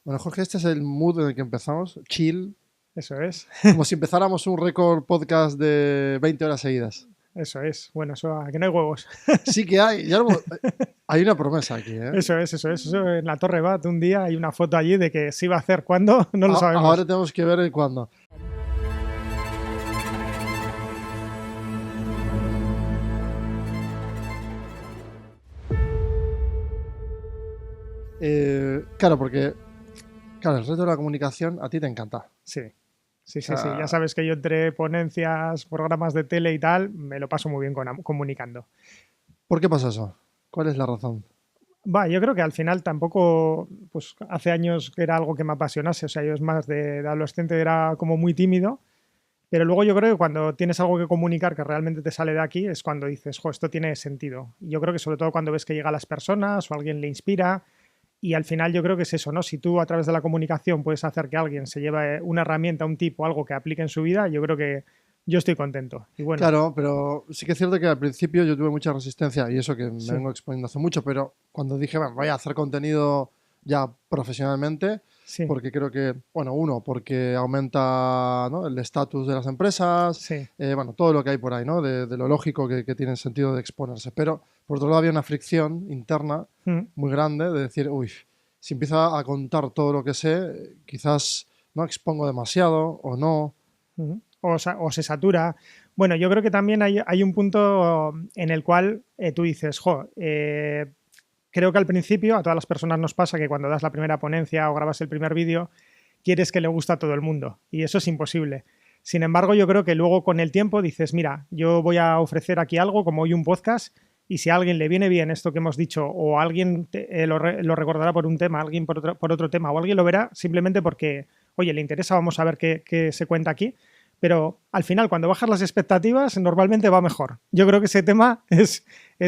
Bueno, Jorge, este es el mood en el que empezamos, chill, Eso es, como si empezáramos un récord podcast de 20 horas seguidas. eso es. Bueno, eso, que no hay huevos. Sí que hay, hay una promesa aquí, ¿eh? Eso es, eso es. Eso en la Torre Bat un día hay una foto allí de que se iba a hacer cuándo, no lo Ahora sabemos. tenemos que ver el cuándo. Claro, porque claro, el reto de la comunicación a ti te encanta. Sí, sí, O sí, sí. Ya sea, sabes que yo entre ponencias, programas de tele y tal, me lo paso muy bien comunicando. ¿por qué pasa eso? ¿Cuál es la razón? Va, yo creo que al final tampoco, pues hace años que era algo que me apasionase. O sea, yo es más de adolescente era como muy tímido. Pero luego yo creo que cuando tienes algo que comunicar que realmente te sale de aquí es cuando dices, jo, esto tiene sentido. Y yo creo que sobre todo cuando ves que llega a las personas o alguien le inspira. Y al final yo creo que es eso, ¿no? Si tú a través de la comunicación puedes hacer que alguien se lleve una herramienta, un tip o algo que aplique en su vida, yo creo que yo estoy contento. Y bueno, Claro, pero sí que es cierto que al principio yo tuve mucha resistencia y eso que me sí, vengo exponiendo hace mucho, pero cuando dije, bueno, voy a hacer contenido ya profesionalmente, sí, porque creo que, bueno, uno, porque aumenta, ¿no?, el estatus de las empresas, sí. bueno, todo lo que hay por ahí, ¿no?, de lo lógico que tiene sentido de exponerse. Pero por otro lado había una fricción interna Mm, muy grande de decir, uy, si empiezo a contar todo lo que sé, quizás no expongo demasiado o no. o se satura. Bueno, yo creo que también hay un punto en el cual tú dices, jo, creo que al principio a todas las personas nos pasa que cuando das la primera ponencia o grabas el primer vídeo, quieres que le guste a todo el mundo y eso es imposible. Sin embargo, yo creo que luego con el tiempo dices, mira, yo voy a ofrecer aquí algo como hoy un podcast y si a alguien le viene bien esto que hemos dicho o alguien lo recordará por un tema, alguien por otro tema o alguien lo verá simplemente porque, oye, le interesa, vamos a ver qué se cuenta aquí. Pero al final, cuando bajas las expectativas, normalmente va mejor. Yo creo que ese tema es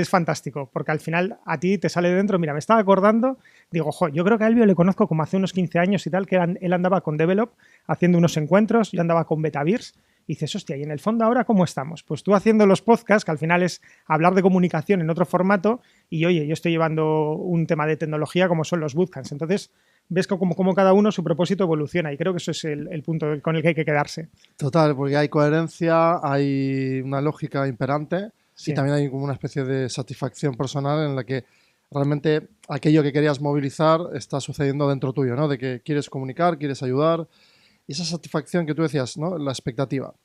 fantástico, porque al final a ti te sale de dentro. Mira, me estaba acordando, digo, jo, yo creo que a Elvio le conozco como hace unos 15 años y tal, que él andaba con Develop haciendo unos encuentros, yo andaba con Betavirs. Y dices, hostia, y en el fondo ahora, ¿cómo estamos? Pues tú haciendo los podcasts, que al final es hablar de comunicación en otro formato, y oye, yo estoy llevando un tema de tecnología como son los bootcamps. Entonces, ves cómo cada uno su propósito evoluciona, y creo que eso es el punto con el que hay que quedarse. Total, porque hay coherencia, hay una lógica imperante y Sí. también hay como una especie de satisfacción personal en la que realmente aquello que querías movilizar está sucediendo dentro tuyo, ¿no? De que quieres comunicar, quieres ayudar y esa satisfacción que tú decías, ¿no? La expectativa. O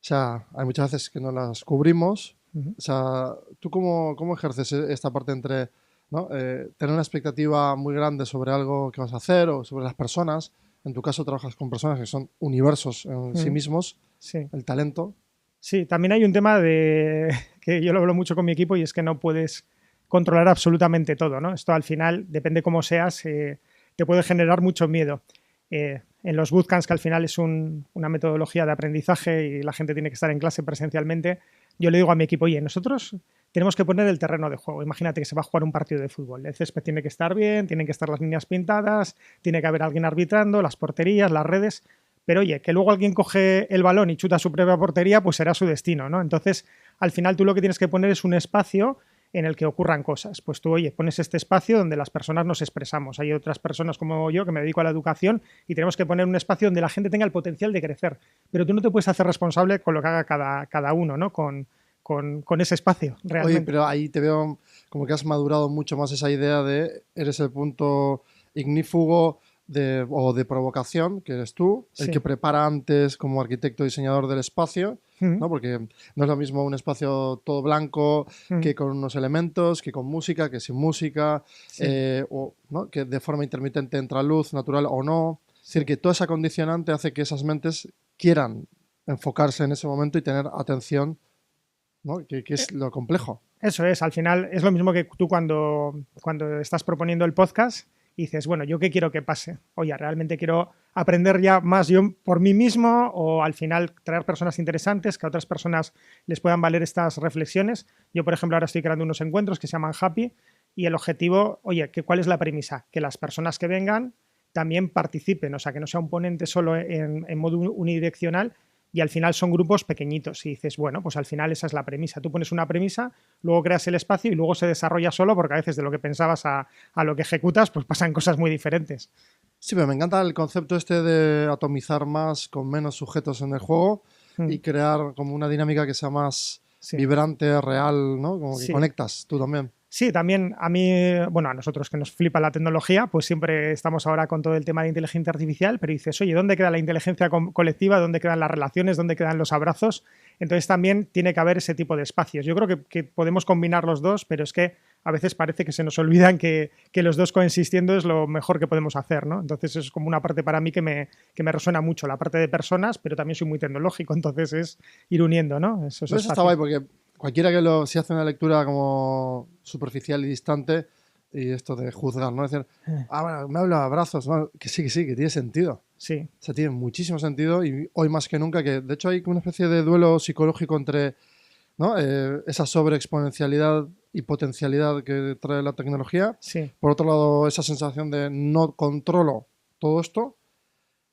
sea, hay muchas veces que no las cubrimos. Uh-huh. O sea, ¿tú cómo ejerces esta parte entre, ¿no?, tener una expectativa muy grande sobre algo que vas a hacer o sobre las personas? En tu caso trabajas con personas que son universos en sí Uh-huh. mismos, Sí. el talento. Sí, también hay un tema de que yo lo hablo mucho con mi equipo y es que no puedes controlar absolutamente todo, ¿no? Esto al final, depende cómo seas, te puede generar mucho miedo. En los bootcamps, que al final es una metodología de aprendizaje y la gente tiene que estar en clase presencialmente, yo le digo a mi equipo, oye, nosotros tenemos que poner el terreno de juego. Imagínate que se va a jugar un partido de fútbol. El césped tiene que estar bien, tienen que estar las líneas pintadas, tiene que haber alguien arbitrando, las porterías, las redes. Pero oye, que luego alguien coge el balón y chuta a su propia portería, pues será su destino, ¿no? Entonces, al final tú lo que tienes que poner es un espacio en el que ocurran cosas. Pues tú, oye, pones este espacio donde las personas nos expresamos. Hay otras personas como yo que me dedico a la educación y tenemos que poner un espacio donde la gente tenga el potencial de crecer. Pero tú no te puedes hacer responsable con lo que haga cada uno, ¿no? Con ese espacio, Oye, realmente. pero ahí te veo como que has madurado mucho más esa idea de eres el punto ignífugo o de provocación, que eres tú, el que Sí. prepara antes como arquitecto diseñador del espacio, Mm, ¿no? Porque no es lo mismo un espacio todo blanco mm, que con unos elementos, que con música, que sin música, sí, o ¿no?, que de forma intermitente entra luz natural o no. Es decir, sí. que toda esa condicionante hace que esas mentes quieran enfocarse en ese momento y tener atención, ¿no?, que es lo complejo. Eso es, al final es lo mismo que tú cuando estás proponiendo el podcast y dices, bueno, ¿yo qué quiero que pase? Oye, ¿realmente quiero aprender ya más yo por mí mismo o al final traer personas interesantes que a otras personas les puedan valer estas reflexiones? Yo, por ejemplo, ahora estoy creando unos encuentros que se llaman Happy y el objetivo, oye, ¿cuál es la premisa? Que las personas que vengan también participen, o sea, que no sea un ponente solo en modo unidireccional, y al final son grupos pequeñitos y dices, bueno, pues al final esa es la premisa. Tú pones una premisa, luego creas el espacio y luego se desarrolla solo porque a veces de lo que pensabas a lo que ejecutas, pues pasan cosas muy diferentes. Sí, pero me encanta el concepto este de atomizar más con menos sujetos en el juego y crear como una dinámica que sea más Sí, vibrante, real, ¿no? Como que sí. conectas tú también. Sí, también a mí, bueno, a nosotros que nos flipa la tecnología, pues siempre estamos ahora con todo el tema de inteligencia artificial, pero dices, oye, ¿dónde queda la inteligencia colectiva? ¿Dónde quedan las relaciones? ¿Dónde quedan los abrazos? Entonces también tiene que haber ese tipo de espacios. Yo creo que podemos combinar los dos, pero es que a veces parece que se nos olvidan que los dos coexistiendo es lo mejor que podemos hacer, ¿no? Entonces es como una parte para mí que me resuena mucho, la parte de personas, pero también soy muy tecnológico, entonces es ir uniendo, ¿no? Esos Pero eso está guay espacios. porque cualquiera que lo, si hace una lectura como superficial y distante y esto de juzgar, ¿no? Decir, bueno, me habla de abrazos, ¿no? Que sí, que tiene sentido. Sí, O sea, tiene muchísimo sentido y hoy más que nunca que, de hecho, hay como una especie de duelo psicológico entre, ¿no? Esa sobreexponencialidad y potencialidad que trae la tecnología. sí. Por otro lado, esa sensación de no controlo todo esto,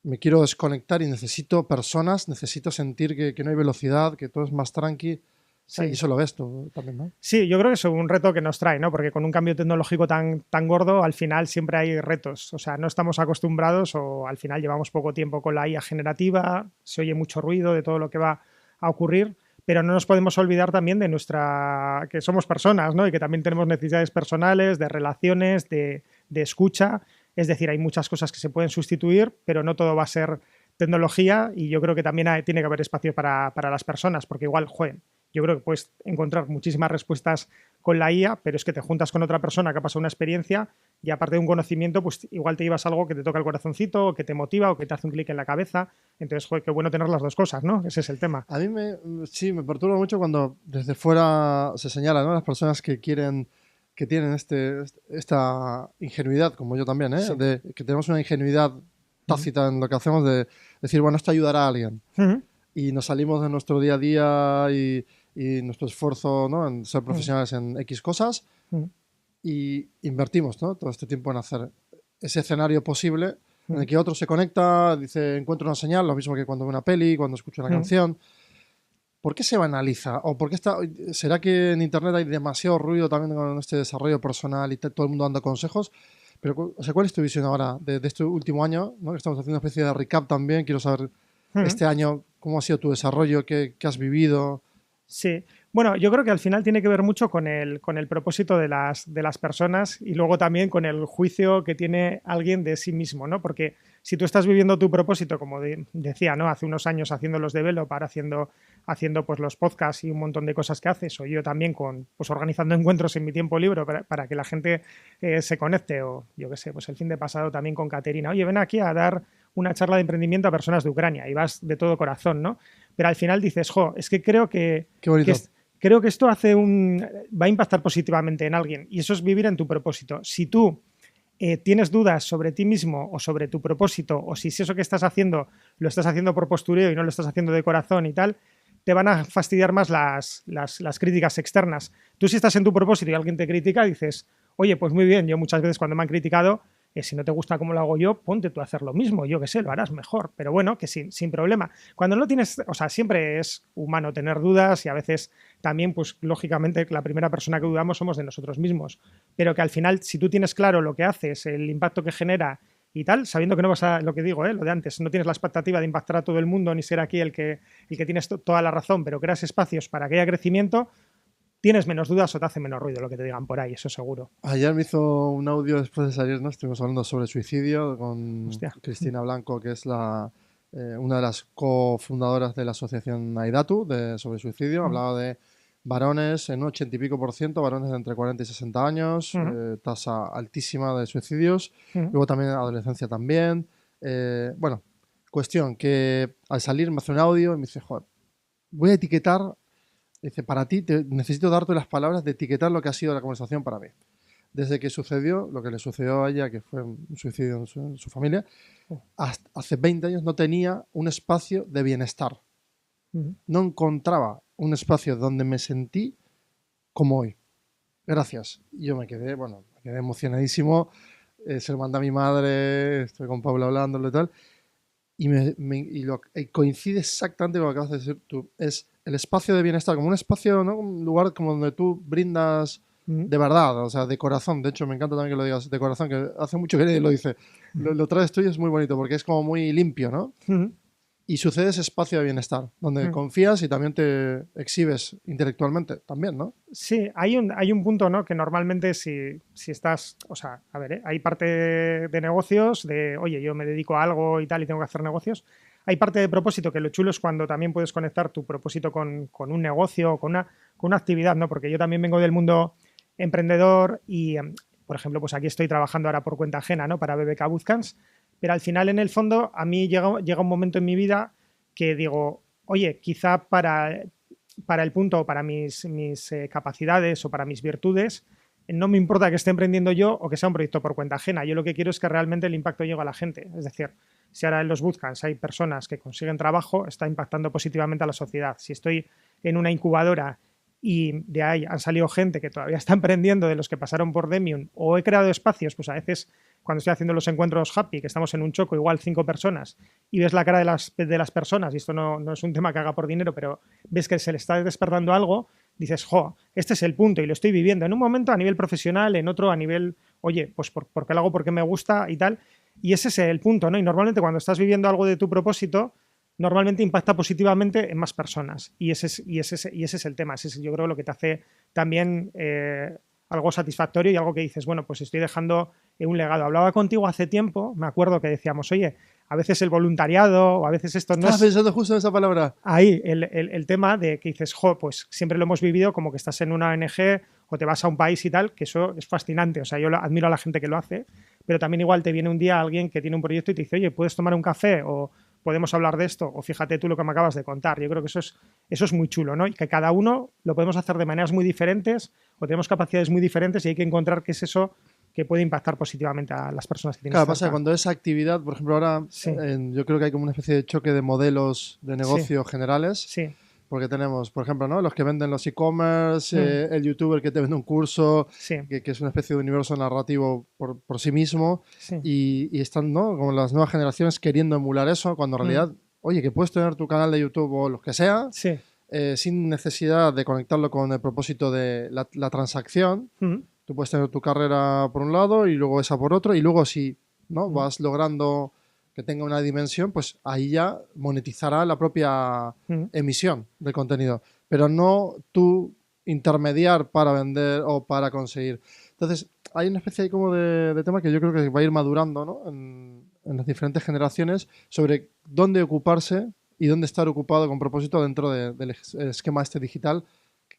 me quiero desconectar y necesito personas, necesito sentir que no hay velocidad, que todo es más tranqui. O sea, y Sí. eso lo ves tú también, ¿no? Sí, yo creo que es un reto que nos trae, ¿no? Porque con un cambio tecnológico tan gordo, al final siempre hay retos. O sea, no estamos acostumbrados o al final llevamos poco tiempo con la IA generativa, se oye mucho ruido de todo lo que va a ocurrir, pero no nos podemos olvidar también de que somos personas, ¿no? Y que también tenemos necesidades personales, de relaciones, de escucha. Es decir, hay muchas cosas que se pueden sustituir, pero no todo va a ser tecnología y yo creo que también tiene que haber espacio para las personas, porque igual, joder, yo creo que puedes encontrar muchísimas respuestas con la IA, pero es que te juntas con otra persona que ha pasado una experiencia y aparte de un conocimiento, pues igual te llevas algo que te toca el corazoncito, o que te motiva, o que te hace un clic en la cabeza. Entonces, joder, qué bueno tener las dos cosas, ¿no? Ese es el tema. A mí sí, me perturba mucho cuando desde fuera se señala, ¿no? Las personas que quieren, que tienen esta ingenuidad, como yo también, ¿eh? Sí. De que tenemos una ingenuidad Uh -huh. tácita en lo que hacemos de decir, bueno, esto ayudará a alguien. Uh -huh. Y nos salimos de nuestro día a día y nuestro esfuerzo, ¿no? En ser Uh -huh. profesionales en X cosas y invertimos, ¿no? Todo este tiempo en hacer ese escenario posible en el que otro se conecta, dice, encuentro una señal, lo mismo que cuando ve una peli, cuando escucha una canción. ¿Por qué se banaliza? ¿O por qué será que en Internet hay demasiado ruido también con este desarrollo personal y todo el mundo dando consejos? Pero, o sea, ¿cuál es tu visión ahora de este último año? ¿No? Que estamos haciendo una especie de recap también. Quiero saber este año cómo ha sido tu desarrollo, qué has vivido. Sí, bueno, yo creo que al final tiene que ver mucho con el propósito de las personas y luego también con el juicio que tiene alguien de sí mismo, ¿no? Porque si tú estás viviendo tu propósito, como decía, ¿no? Hace unos años haciendo los develop, haciendo pues los podcasts y un montón de cosas que haces, o yo también pues organizando encuentros en mi tiempo libre para que la gente se conecte, o yo qué sé, pues el fin de pasado también con Caterina, oye, ven aquí a dar una charla de emprendimiento a personas de Ucrania y vas de todo corazón, ¿no? Pero al final dices, jo, es que creo que Qué bonito. creo que esto va a impactar positivamente en alguien y eso es vivir en tu propósito. Si tú tienes dudas sobre ti mismo o sobre tu propósito o si eso que estás haciendo lo estás haciendo por postureo y no lo estás haciendo de corazón y tal, te van a fastidiar más las críticas externas. Tú si estás en tu propósito y alguien te critica, dices, oye, pues muy bien, yo muchas veces cuando me han criticado, si no te gusta cómo lo hago yo, ponte tú a hacer lo mismo, yo qué sé, lo harás mejor, pero bueno, que sin problema. Cuando no tienes, o sea, siempre es humano tener dudas y a veces también, pues lógicamente, la primera persona que dudamos somos de nosotros mismos, pero que al final, si tú tienes claro lo que haces, el impacto que genera y tal, sabiendo que no vas a, lo que digo, lo de antes, no tienes la expectativa de impactar a todo el mundo ni ser aquí el que tienes toda la razón, pero creas espacios para que haya crecimiento, tienes menos dudas o te hace menos ruido lo que te digan por ahí, eso seguro. Ayer me hizo un audio después de salir, ¿no? Estuvimos hablando sobre suicidio con Hostia. Cristina Blanco, que es una de las cofundadoras de la asociación Aidatu sobre suicidio. Hablaba de varones en un 80 y pico %, varones de entre 40 y 60 años, tasa altísima de suicidios. Luego también en adolescencia también. Bueno, cuestión que al salir me hace un audio y me dice, joder, voy a etiquetar. Dice, para ti, necesito darte las palabras de etiquetar lo que ha sido la conversación para mí. Desde que sucedió, lo que le sucedió a ella, que fue un suicidio en su familia, hace 20 años no tenía un espacio de bienestar. No encontraba un espacio donde me sentí como hoy. Gracias. Y yo me quedé emocionadísimo. Se lo mandé a mi madre, estoy con Paula hablándolo y tal. Y coincide exactamente con lo que acabas de decir tú. Es el espacio de bienestar, como un espacio, ¿no? Un lugar como donde tú brindas de verdad, o sea, de corazón. De hecho, me encanta también que lo digas de corazón, que hace mucho que nadie lo dice. Lo traes tú y es muy bonito porque es como muy limpio, ¿no? Y sucede ese espacio de bienestar, donde confías y también te exhibes intelectualmente, también, ¿no? Sí, hay un punto, ¿no? Que normalmente si estás, o sea, a ver, hay parte de negocios, de, oye, yo me dedico a algo y tal y tengo que hacer negocios. Hay parte de propósito, que lo chulo es cuando también puedes conectar tu propósito con un negocio o con una actividad, ¿no? Porque yo también vengo del mundo emprendedor y, por ejemplo, pues aquí estoy trabajando ahora por cuenta ajena, ¿no? Para BBK Bootcamps, pero al final, en el fondo, a mí llega un momento en mi vida que digo, oye, quizá para el punto, para mis capacidades o para mis virtudes, no me importa que esté emprendiendo yo o que sea un proyecto por cuenta ajena. Yo lo que quiero es que realmente el impacto llegue a la gente. Es decir, si ahora en los bootcamps hay personas que consiguen trabajo, está impactando positivamente a la sociedad. Si estoy en una incubadora y de ahí han salido gente que todavía está emprendiendo, de los que pasaron por Demium, o he creado espacios, pues a veces cuando estoy haciendo los encuentros happy, que estamos en un choco, igual 5 personas, y ves la cara de las personas, y esto no es un tema que haga por dinero, pero ves que se le está despertando algo, dices, jo, este es el punto y lo estoy viviendo en un momento a nivel profesional, en otro a nivel, oye, pues porque lo hago porque me gusta y tal, y ese es el punto, ¿no? Y normalmente cuando estás viviendo algo de tu propósito, normalmente impacta positivamente en más personas, y ese es el tema, ese es, yo creo, lo que te hace también algo satisfactorio y algo que dices, bueno, pues estoy dejando un legado. Hablaba contigo hace tiempo, me acuerdo que decíamos, oye, a veces el voluntariado o a veces esto no es... Estaba pensando justo en esa palabra. Ahí, el tema de que dices, jo, pues siempre lo hemos vivido como que estás en una ONG o te vas a un país y tal, que eso es fascinante. O sea, yo admiro a la gente que lo hace, pero también igual te viene un día alguien que tiene un proyecto y te dice, oye, ¿puedes tomar un café? O podemos hablar de esto, o fíjate tú lo que me acabas de contar. Yo creo que eso es muy chulo, ¿no? Y que cada uno lo podemos hacer de maneras muy diferentes o tenemos capacidades muy diferentes y hay que encontrar qué es eso que puede impactar positivamente a las personas que tienen. Claro, pasa que cuando esa actividad, por ejemplo, ahora sí. Yo creo que hay como una especie de choque de modelos de negocio generales. Sí. Porque tenemos, por ejemplo, ¿no? Los que venden los e-commerce, el youtuber que te vende un curso, que es una especie de universo narrativo por sí mismo, y están, ¿no? Como las nuevas generaciones queriendo emular eso, cuando en realidad, oye, que puedes tener tu canal de YouTube o lo que sea, sin necesidad de conectarlo con el propósito de la transacción. Tú puedes tener tu carrera por un lado y luego esa por otro, y luego si ¿no? vas logrando que tenga una dimensión, pues ahí ya monetizará la propia emisión del contenido, pero no tú intermediar para vender o para conseguir. Entonces, hay una especie ahí como de tema que yo creo que va a ir madurando, ¿no? en las diferentes generaciones sobre dónde ocuparse y dónde estar ocupado con propósito dentro del esquema este digital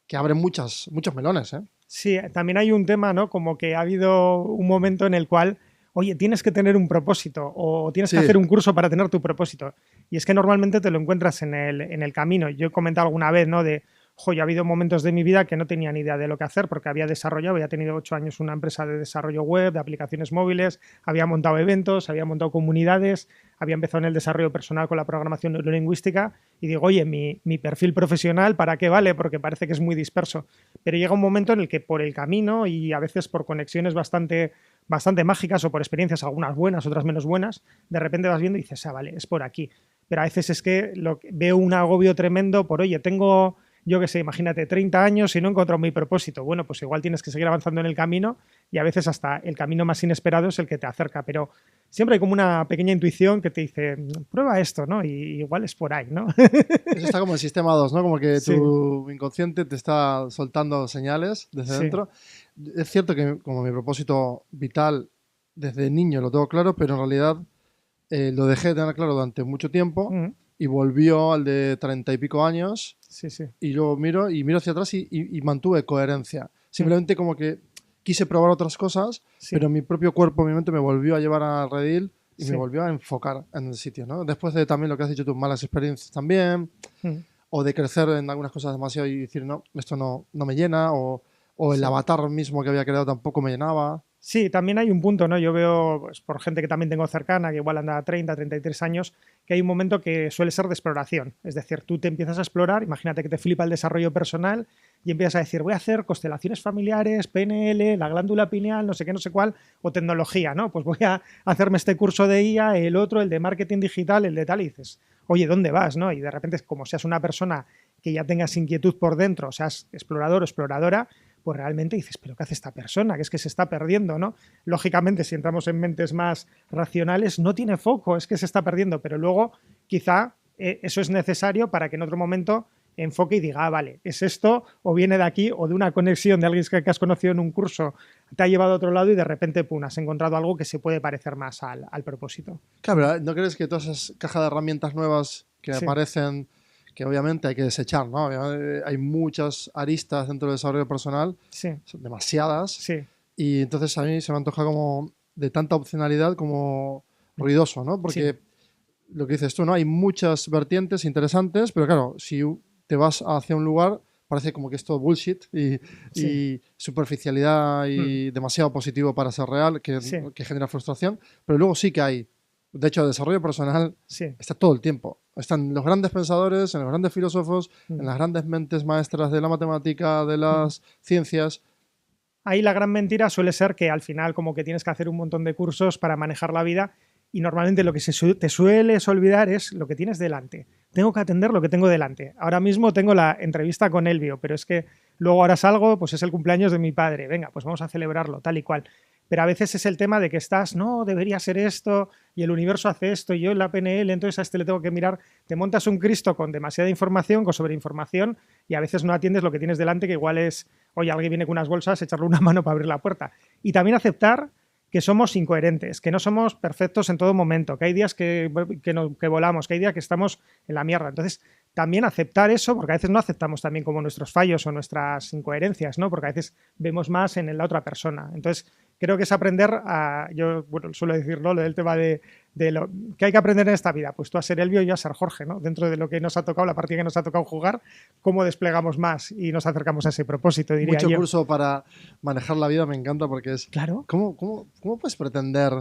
que abre muchos melones, ¿eh? Sí, también hay un tema, ¿no? Como que ha habido un momento en el cual, oye, tienes que tener un propósito o tienes que hacer un curso para tener tu propósito. Y es que normalmente te lo encuentras en el camino. Yo he comentado alguna vez, ¿no? Ya ha habido momentos de mi vida que no tenía ni idea de lo que hacer porque había tenido 8 años una empresa de desarrollo web, de aplicaciones móviles, había montado eventos, había montado comunidades, había empezado en el desarrollo personal con la programación neurolingüística y digo, oye, mi perfil profesional, ¿para qué vale? Porque parece que es muy disperso. Pero llega un momento en el que por el camino y a veces por conexiones bastante mágicas o por experiencias, algunas buenas, otras menos buenas, de repente vas viendo y dices, vale, es por aquí. Pero a veces es que veo un agobio tremendo por, oye, tengo... Yo qué sé, imagínate, 30 años y no he encontrado mi propósito. Bueno, pues igual tienes que seguir avanzando en el camino y a veces hasta el camino más inesperado es el que te acerca, pero siempre hay como una pequeña intuición que te dice, prueba esto, ¿no? Y igual es por ahí, ¿no? Eso está como el sistema 2, ¿no? Como que tu inconsciente te está soltando señales desde dentro. Es cierto que como mi propósito vital desde niño lo tengo claro, pero en realidad lo dejé de tener claro durante mucho tiempo y volvió al de 30 y pico años. Y luego miro hacia atrás y mantuve coherencia. Simplemente como que quise probar otras cosas, pero mi propio cuerpo, mi mente me volvió a llevar al redil y me volvió a enfocar en el sitio, ¿no? Después de también lo que has dicho, tus malas experiencias también, o de crecer en algunas cosas demasiado y decir, no, esto no me llena, o el avatar mismo que había creado tampoco me llenaba. Sí, también hay un punto, ¿no? Yo veo, pues, por gente que también tengo cercana, que igual anda a 30, 33 años, que hay un momento que suele ser de exploración. Es decir, tú te empiezas a explorar, imagínate que te flipa el desarrollo personal y empiezas a decir, voy a hacer constelaciones familiares, PNL, la glándula pineal, no sé qué, no sé cuál, o tecnología, ¿no? Pues voy a hacerme este curso de IA, el otro, el de marketing digital, el de tal, y dices, oye, ¿dónde vas, no? Y de repente, como seas una persona que ya tengas inquietud por dentro, seas explorador o exploradora, pues realmente dices, ¿pero qué hace esta persona? Que es que se está perdiendo, ¿no? Lógicamente, si entramos en mentes más racionales, no tiene foco, es que se está perdiendo, pero luego quizá eso es necesario para que en otro momento enfoque y diga, vale, es esto, o viene de aquí, o de una conexión de alguien que has conocido en un curso, te ha llevado a otro lado y de repente, pum, has encontrado algo que se puede parecer más al propósito. Claro, ¿no crees que todas esas cajas de herramientas nuevas que aparecen, que obviamente hay que desechar, ¿no? Hay muchas aristas dentro del desarrollo personal, son demasiadas, y entonces a mí se me antoja como de tanta opcionalidad como ruidoso, ¿no? Porque lo que dices tú, ¿no? Hay muchas vertientes interesantes, pero claro, si te vas hacia un lugar, parece como que es todo bullshit y superficialidad y demasiado positivo para ser real, que genera frustración, pero luego sí que hay. De hecho, el desarrollo personal está todo el tiempo. Están los grandes pensadores, en los grandes filósofos, en las grandes mentes maestras de la matemática, de las ciencias. Ahí la gran mentira suele ser que al final como que tienes que hacer un montón de cursos para manejar la vida y normalmente lo que te sueles olvidar es lo que tienes delante. Tengo que atender lo que tengo delante. Ahora mismo tengo la entrevista con Elvio, pero es que luego ahora salgo, pues es el cumpleaños de mi padre. Venga, pues vamos a celebrarlo, tal y cual. Pero a veces es el tema de que estás, no, debería ser esto, y el universo hace esto, y yo en la PNL, entonces a este le tengo que mirar. Te montas un Cristo con demasiada información, con sobreinformación, y a veces no atiendes lo que tienes delante, que igual es, oye, alguien viene con unas bolsas, echarle una mano para abrir la puerta. Y también aceptar que somos incoherentes, que no somos perfectos en todo momento, que hay días que volamos, que hay días que estamos en la mierda. Entonces, también aceptar eso, porque a veces no aceptamos también como nuestros fallos o nuestras incoherencias, ¿no? Porque a veces vemos más en la otra persona. Entonces, creo que es aprender a, yo suelo decirlo, lo del tema de lo que hay que aprender en esta vida, pues tú a ser Elvio y yo a ser Jorge, ¿no? Dentro de lo que nos ha tocado, la partida que nos ha tocado jugar, cómo desplegamos más y nos acercamos a ese propósito, diría yo. Mucho curso para manejar la vida me encanta porque es... Claro. ¿Cómo puedes pretender,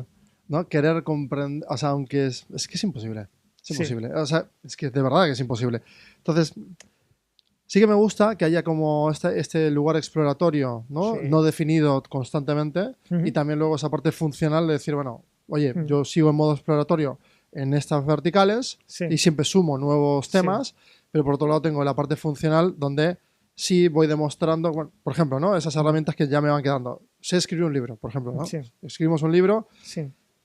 ¿no? Querer comprender? O sea, aunque es que es imposible. Es imposible. O sea, es que de verdad que es imposible. Entonces, sí que me gusta que haya como este lugar exploratorio, ¿no? No definido constantemente, y también luego esa parte funcional de decir, bueno, oye, yo sigo en modo exploratorio en estas verticales y siempre sumo nuevos temas, pero por otro lado tengo la parte funcional donde sí voy demostrando, bueno, por ejemplo, ¿no? Esas herramientas que ya me van quedando. Sé escribir un libro, por ejemplo, ¿no? Escribimos un libro,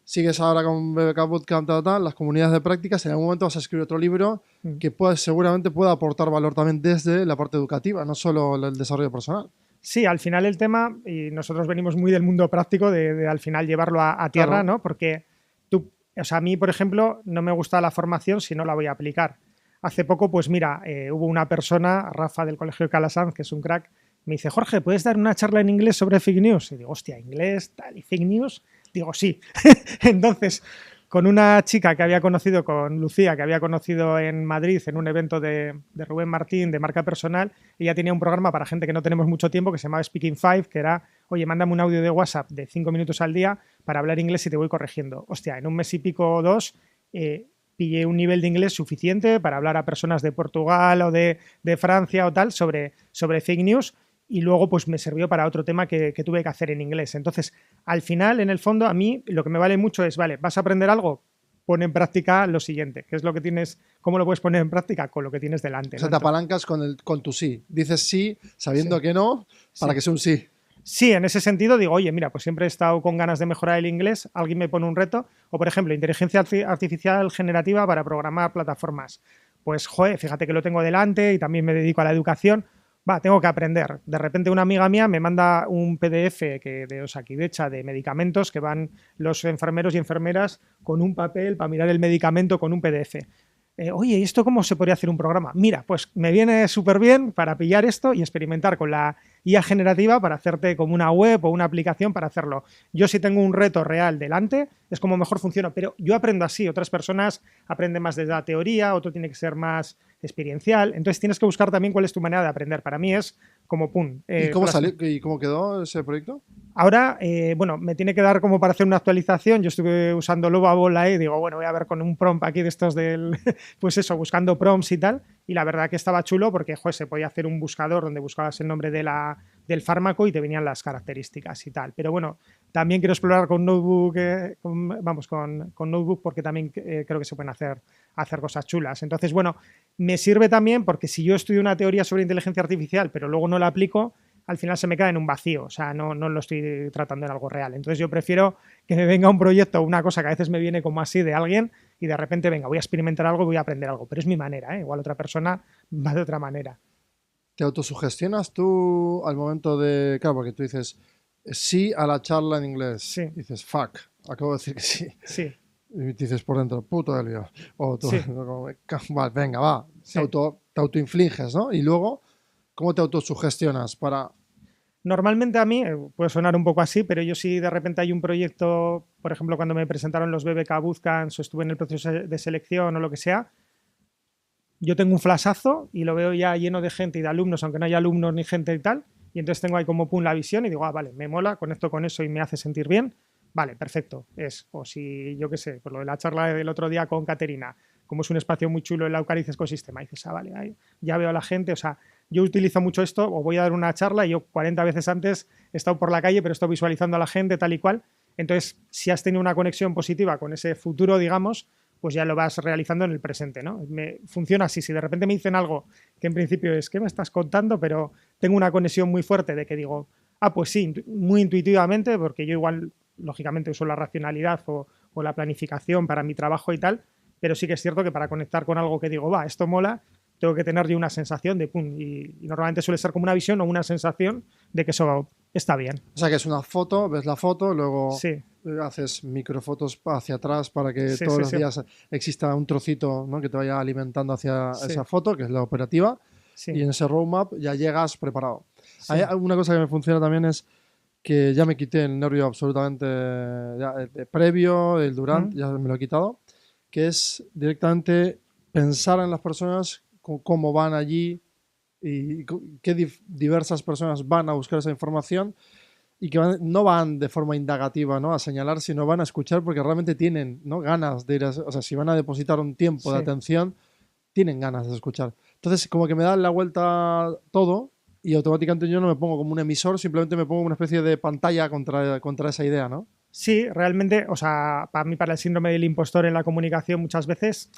sigues ahora con BBK Bootcamp, las comunidades de prácticas, en algún momento vas a escribir otro libro que seguramente pueda aportar valor también desde la parte educativa, no solo el desarrollo personal. Sí, al final el tema, y nosotros venimos muy del mundo práctico, de al final llevarlo a tierra, claro, ¿no? Porque a mí, por ejemplo, no me gusta la formación si no la voy a aplicar. Hace poco, pues mira, hubo una persona, Rafa del Colegio de Calasanz, que es un crack, me dice, Jorge, ¿puedes dar una charla en inglés sobre fake news? Y digo, hostia, inglés, tal, y fake news. Digo, sí. Entonces, con una chica que había conocido, con Lucía, que había conocido en Madrid en un evento de Rubén Martín, de marca personal, ella tenía un programa para gente que no tenemos mucho tiempo que se llamaba Speaking 5, que era, oye, mándame un audio de WhatsApp de 5 minutos al día para hablar inglés y te voy corrigiendo. Hostia, en un mes y pico o dos, pillé un nivel de inglés suficiente para hablar a personas de Portugal o de Francia o tal sobre fake news. Y luego pues me sirvió para otro tema que tuve que hacer en inglés. Entonces, al final, en el fondo, a mí lo que me vale mucho es, vale, ¿vas a aprender algo? Pon en práctica lo siguiente. ¿Qué es lo que tienes? ¿Cómo lo puedes poner en práctica? Con lo que tienes delante. O sea, ¿no? Te apalancas con tu sí. Dices sí sabiendo que no, para que sea un sí. Sí, en ese sentido digo, oye, mira, pues siempre he estado con ganas de mejorar el inglés, alguien me pone un reto, o por ejemplo, inteligencia artificial generativa para programar plataformas. Pues, joder, fíjate que lo tengo delante y también me dedico a la educación. Tengo que aprender. De repente una amiga mía me manda un PDF de Osakidecha de medicamentos que van los enfermeros y enfermeras con un papel para mirar el medicamento con un PDF. Oye, ¿y esto cómo se podría hacer un programa? Mira, pues me viene súper bien para pillar esto y experimentar con la IA generativa para hacerte como una web o una aplicación para hacerlo. Yo si tengo un reto real delante, es como mejor funciona, pero yo aprendo así. Otras personas aprenden más desde la teoría, otro tiene que ser más experiencial. Entonces tienes que buscar también cuál es tu manera de aprender. Para mí es como pum. ¿Y cómo salió? ¿Y cómo quedó ese proyecto? Ahora, bueno, me tiene que dar como para hacer una actualización. Yo estuve usando Lovable ahí, digo, bueno, voy a ver con un prompt aquí de estos del, pues eso, buscando prompts y tal. Y la verdad que estaba chulo porque, joder, se podía hacer un buscador donde buscabas el nombre del fármaco y te venían las características y tal. Pero bueno, también quiero explorar con Notebook, con Notebook porque también creo que se pueden hacer cosas chulas. Entonces, bueno, me sirve también porque si yo estudio una teoría sobre inteligencia artificial pero luego no la aplico, al final se me queda en un vacío, o sea, no lo estoy tratando en algo real. Entonces yo prefiero que me venga un proyecto o una cosa que a veces me viene como así de alguien y de repente, venga, voy a experimentar algo y voy a aprender algo, pero es mi manera, ¿eh? Igual otra persona va de otra manera. ¿Te autosugestionas tú al momento de, claro, porque tú dices sí a la charla en inglés, Sí, dices fuck, acabo de decir que sí, sí, y dices por dentro, puto Helio, o tú, sí, como, vale, venga, va, sí. te autoinfliges, ¿no? Y luego, ¿cómo te autosugestionas para, Normalmente a mí, puede sonar un poco así, pero yo si de repente hay un proyecto, por ejemplo, cuando me presentaron los BBK Bootcamps o estuve en el proceso de selección o lo que sea, yo tengo un flashazo y lo veo ya lleno de gente y de alumnos, aunque no haya alumnos ni gente y tal, y entonces tengo ahí como pum la visión y digo, ah, vale, me mola, conecto con eso y me hace sentir bien, vale, perfecto, es. O si, yo qué sé, por lo de la charla del otro día con Caterina, como es un espacio muy chulo el Eucarides Ecosistema, y dices, ah, vale, ahí ya veo a la gente, o sea, yo utilizo mucho esto, o voy a dar una charla y yo 40 veces antes he estado por la calle, pero he estado visualizando a la gente tal y cual, entonces si has tenido una conexión positiva con ese futuro, digamos, pues ya lo vas realizando en el presente, ¿no? Funciona así, si de repente me dicen algo que en principio es, ¿qué me estás contando? Pero tengo una conexión muy fuerte de que digo, ah, pues sí, muy intuitivamente, porque yo igual, lógicamente, uso la racionalidad o la planificación para mi trabajo y tal, pero sí que es cierto que para conectar con algo que digo, va, esto mola, tengo que tener yo una sensación de pum, y normalmente suele ser como una visión o una sensación de que eso está bien. o sea, que es una foto, ves la foto, luego Sí, haces microfotos hacia atrás para que sí, todos sí, los sí, días exista un trocito, ¿no?, que te vaya alimentando hacia sí, esa foto, que es la operativa, y sí, en ese roadmap ya llegas preparado. Hay sí. una cosa que me funciona también es que ya me quité el nervio absolutamente ya, previo, el durante, ¿Mm? ya me lo he quitado, que es directamente pensar en las personas, cómo van allí y qué diversas personas van a buscar esa información y que no van de forma indagativa, ¿no?, a señalar, sino van a escuchar porque realmente tienen, ¿no?, ganas de ir a, o sea, si van a depositar un tiempo de Sí. atención, tienen ganas de escuchar. Entonces, como que me da la vuelta todo y automáticamente yo no me pongo como un emisor, simplemente me pongo una especie de pantalla contra esa idea, ¿no? Sí, realmente, o sea, para mí, para el síndrome del impostor en la comunicación, muchas veces,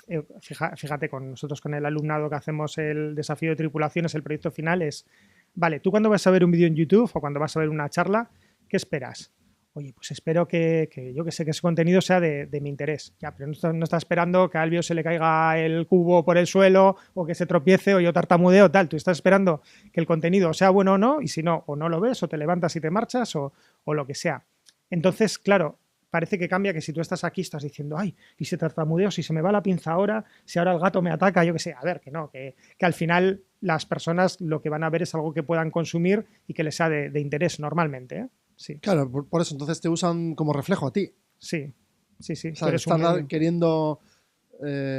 fíjate, con nosotros, con el alumnado que hacemos el desafío de tripulaciones, el proyecto final es, vale, tú cuando vas a ver un vídeo en YouTube o cuando vas a ver una charla, ¿qué esperas? Oye, pues espero que yo que sé que ese contenido sea de mi interés. Ya, pero no está esperando que a Albio se le caiga el cubo por el suelo o que se tropiece o yo tartamudeo, tal. Tú estás esperando que el contenido sea bueno o no, y si no, o no lo ves, o te levantas y te marchas, o lo que sea. Entonces, claro, parece que cambia que si tú estás aquí, estás diciendo, ay, y se tartamudeo, si se me va la pinza ahora, si ahora el gato me ataca, yo qué sé, a ver, que no, que al final las personas lo que van a ver es algo que puedan consumir y que les sea de interés normalmente, ¿eh? Sí, Claro, por eso entonces te usan como reflejo a ti. sí, sí, sí, O tú sea, eres un están medio. queriendo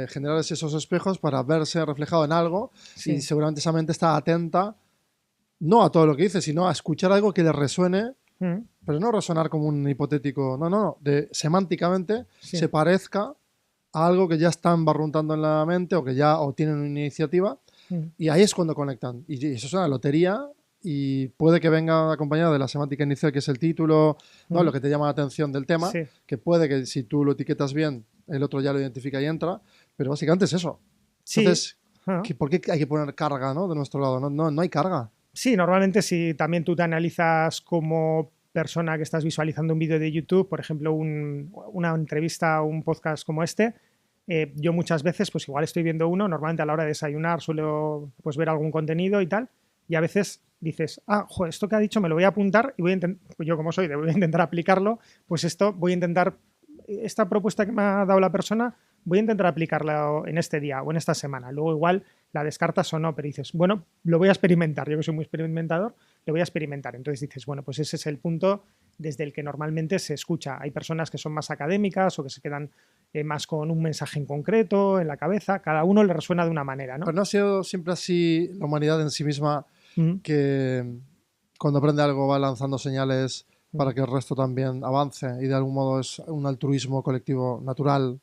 generar esos espejos para verse reflejado en algo y Sí. seguramente esa mente está atenta no a todo lo que dice, sino a escuchar algo que le resuene, Mm, pero no resonar como un hipotético, no, no, no, de semánticamente sí. se parezca a algo que ya están barruntando en la mente o que ya o tienen una iniciativa Mm, y ahí es cuando conectan. Y eso es una lotería y puede que venga acompañado de la semántica inicial, que es el título, ¿no?, lo mm, que te llama la atención del tema, sí. que puede que si tú lo etiquetas bien, el otro ya lo identifica y entra, pero básicamente es eso. Sí. Entonces, Ah. ¿por qué hay que poner carga, ¿no?, de nuestro lado? No, no, no hay carga. Sí, normalmente si también tú te analizas como persona que estás visualizando un vídeo de YouTube, por ejemplo, una entrevista o un podcast como este, yo muchas veces, pues igual estoy viendo uno, normalmente a la hora de desayunar suelo pues ver algún contenido y tal, y a veces dices, ah, joder, esto que ha dicho me lo voy a apuntar y voy a intentar, pues yo como soy, voy a intentar aplicarlo, pues esto voy a intentar, esta propuesta que me ha dado la persona, voy a intentar aplicarla en este día o en esta semana. Luego igual la descartas o no, pero dices, bueno, lo voy a experimentar. Yo que soy muy experimentador, lo voy a experimentar. Entonces dices, bueno, pues ese es el punto desde el que normalmente se escucha. Hay personas que son más académicas o que se quedan más con un mensaje en concreto en la cabeza. Cada uno le resuena de una manera, ¿no? Pero no ha sido siempre así la humanidad en sí misma, Mm, que cuando aprende algo va lanzando señales mm. para que el resto también avance y de algún modo es un altruismo colectivo natural,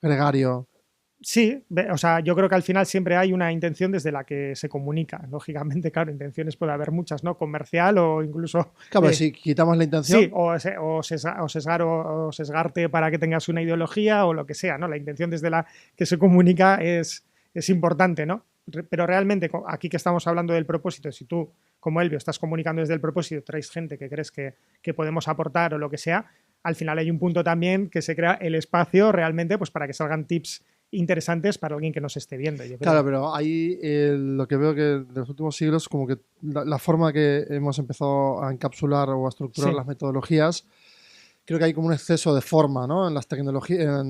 gregario. Sí, o sea, yo creo que al final siempre hay una intención desde la que se comunica. Lógicamente, claro, intenciones puede haber muchas, ¿no? Comercial o incluso Claro, si quitamos la sí, intención, o sesgar o sesgarte para que tengas una ideología o lo que sea, ¿no? La intención desde la que se comunica es importante, ¿no? Pero realmente, aquí que estamos hablando del propósito, si tú como Elvio, estás comunicando desde el propósito, traes gente que crees que podemos aportar o lo que sea, al final hay un punto también que se crea el espacio realmente pues para que salgan tips interesantes para alguien que nos esté viendo. Yo creo. Claro, pero ahí lo que veo que de los últimos siglos, como que la forma que hemos empezado a encapsular o a estructurar Sí. las metodologías, creo que hay como un exceso de forma, ¿no? En las tecnologías,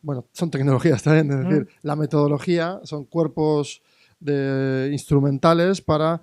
bueno, son tecnologías también, es decir, la metodología son cuerpos instrumentales para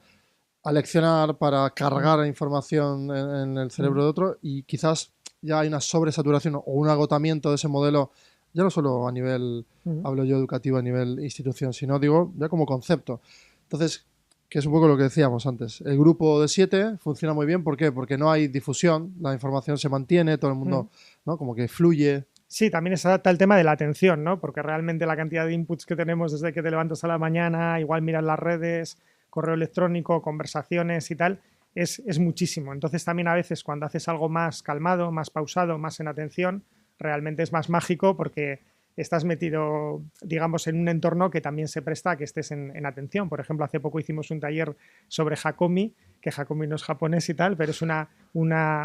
aleccionar, para cargar información en el cerebro de otro, y quizás ya hay una sobresaturación o un agotamiento de ese modelo, ya no solo a nivel, hablo yo educativo, a nivel institución, sino digo ya como concepto. Entonces, que es un poco lo que decíamos antes, el grupo de 7 funciona muy bien, ¿por qué? Porque no hay difusión, la información se mantiene, todo el mundo, ¿no? Como que fluye. Sí, también está el tema de la atención, ¿no? Porque realmente la cantidad de inputs que tenemos desde que te levantas a la mañana, igual miras las redes, correo electrónico, conversaciones y tal, es muchísimo. Entonces también a veces cuando haces algo más calmado, más pausado, más en atención, realmente es más mágico porque estás metido, digamos, en un entorno que también se presta a que estés en atención. Por ejemplo, hace poco hicimos un taller sobre Hakomi, que Hakomi no es japonés y tal, pero es una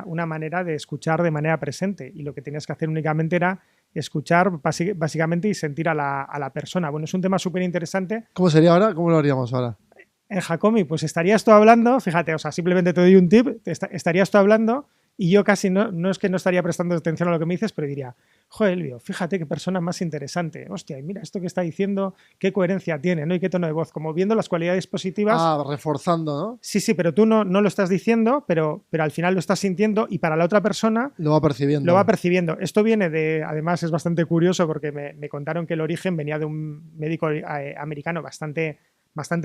manera de escuchar de manera presente, y lo que tenías que hacer únicamente era escuchar básicamente y sentir a la persona. Bueno, es un tema súper interesante. ¿Cómo sería ahora? ¿Cómo lo haríamos ahora? En Hakomi, pues estarías tú hablando, fíjate, o sea, simplemente te doy un tip, estarías tú hablando y yo casi no es que no estaría prestando atención a lo que me dices, pero diría, joder, Elvio, fíjate qué persona más interesante, hostia, y mira esto que está diciendo, qué coherencia tiene, ¿no? Y qué tono de voz, como viendo las cualidades positivas. Ah, reforzando, ¿no? Sí, pero tú no lo estás diciendo, pero al final lo estás sintiendo, y para la otra persona lo va percibiendo. Lo va percibiendo. Esto viene además es bastante curioso porque me contaron que el origen venía de un médico americano bastante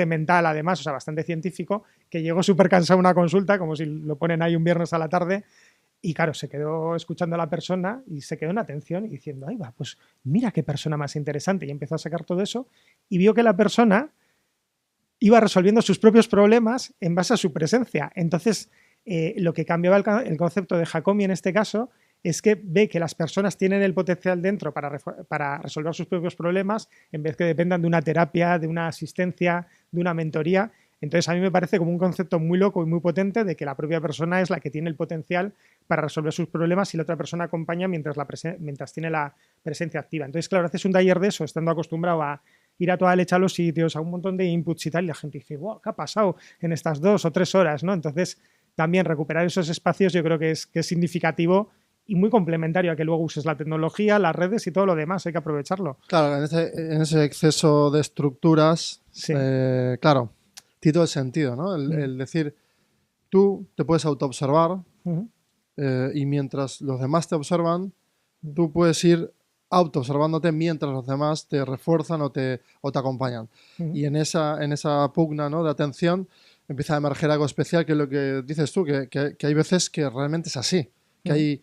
mental, además, o sea, bastante científico, que llegó súper cansado a una consulta, como si lo ponen ahí un viernes a la tarde, y claro, se quedó escuchando a la persona y se quedó en atención y diciendo, ahí va, pues mira qué persona más interesante, y empezó a sacar todo eso y vio que la persona iba resolviendo sus propios problemas en base a su presencia. Entonces, lo que cambiaba el concepto de Hakomi en este caso es que ve que las personas tienen el potencial dentro para resolver sus propios problemas, en vez que dependan de una terapia, de una asistencia, de una mentoría. Entonces a mí me parece como un concepto muy loco y muy potente de que la propia persona es la que tiene el potencial para resolver sus problemas y la otra persona acompaña mientras tiene la presencia activa. Entonces, claro, haces un taller de eso, estando acostumbrado a ir a toda leche a los sitios, a un montón de inputs y tal, y la gente dice, wow, ¿qué ha pasado en estas 2 o 3 horas? ¿No? Entonces, también recuperar esos espacios yo creo que es significativo y muy complementario a que luego uses la tecnología, las redes y todo lo demás, hay que aprovecharlo. Claro, en ese exceso de estructuras, sí. Claro, tiene todo el sentido, ¿no? El decir, tú te puedes autoobservar y mientras los demás te observan, tú puedes ir autoobservándote mientras los demás te refuerzan o te acompañan. Y en esa pugna, ¿no?, de atención empieza a emerger algo especial, que es lo que dices tú, que hay veces que realmente es así, que hay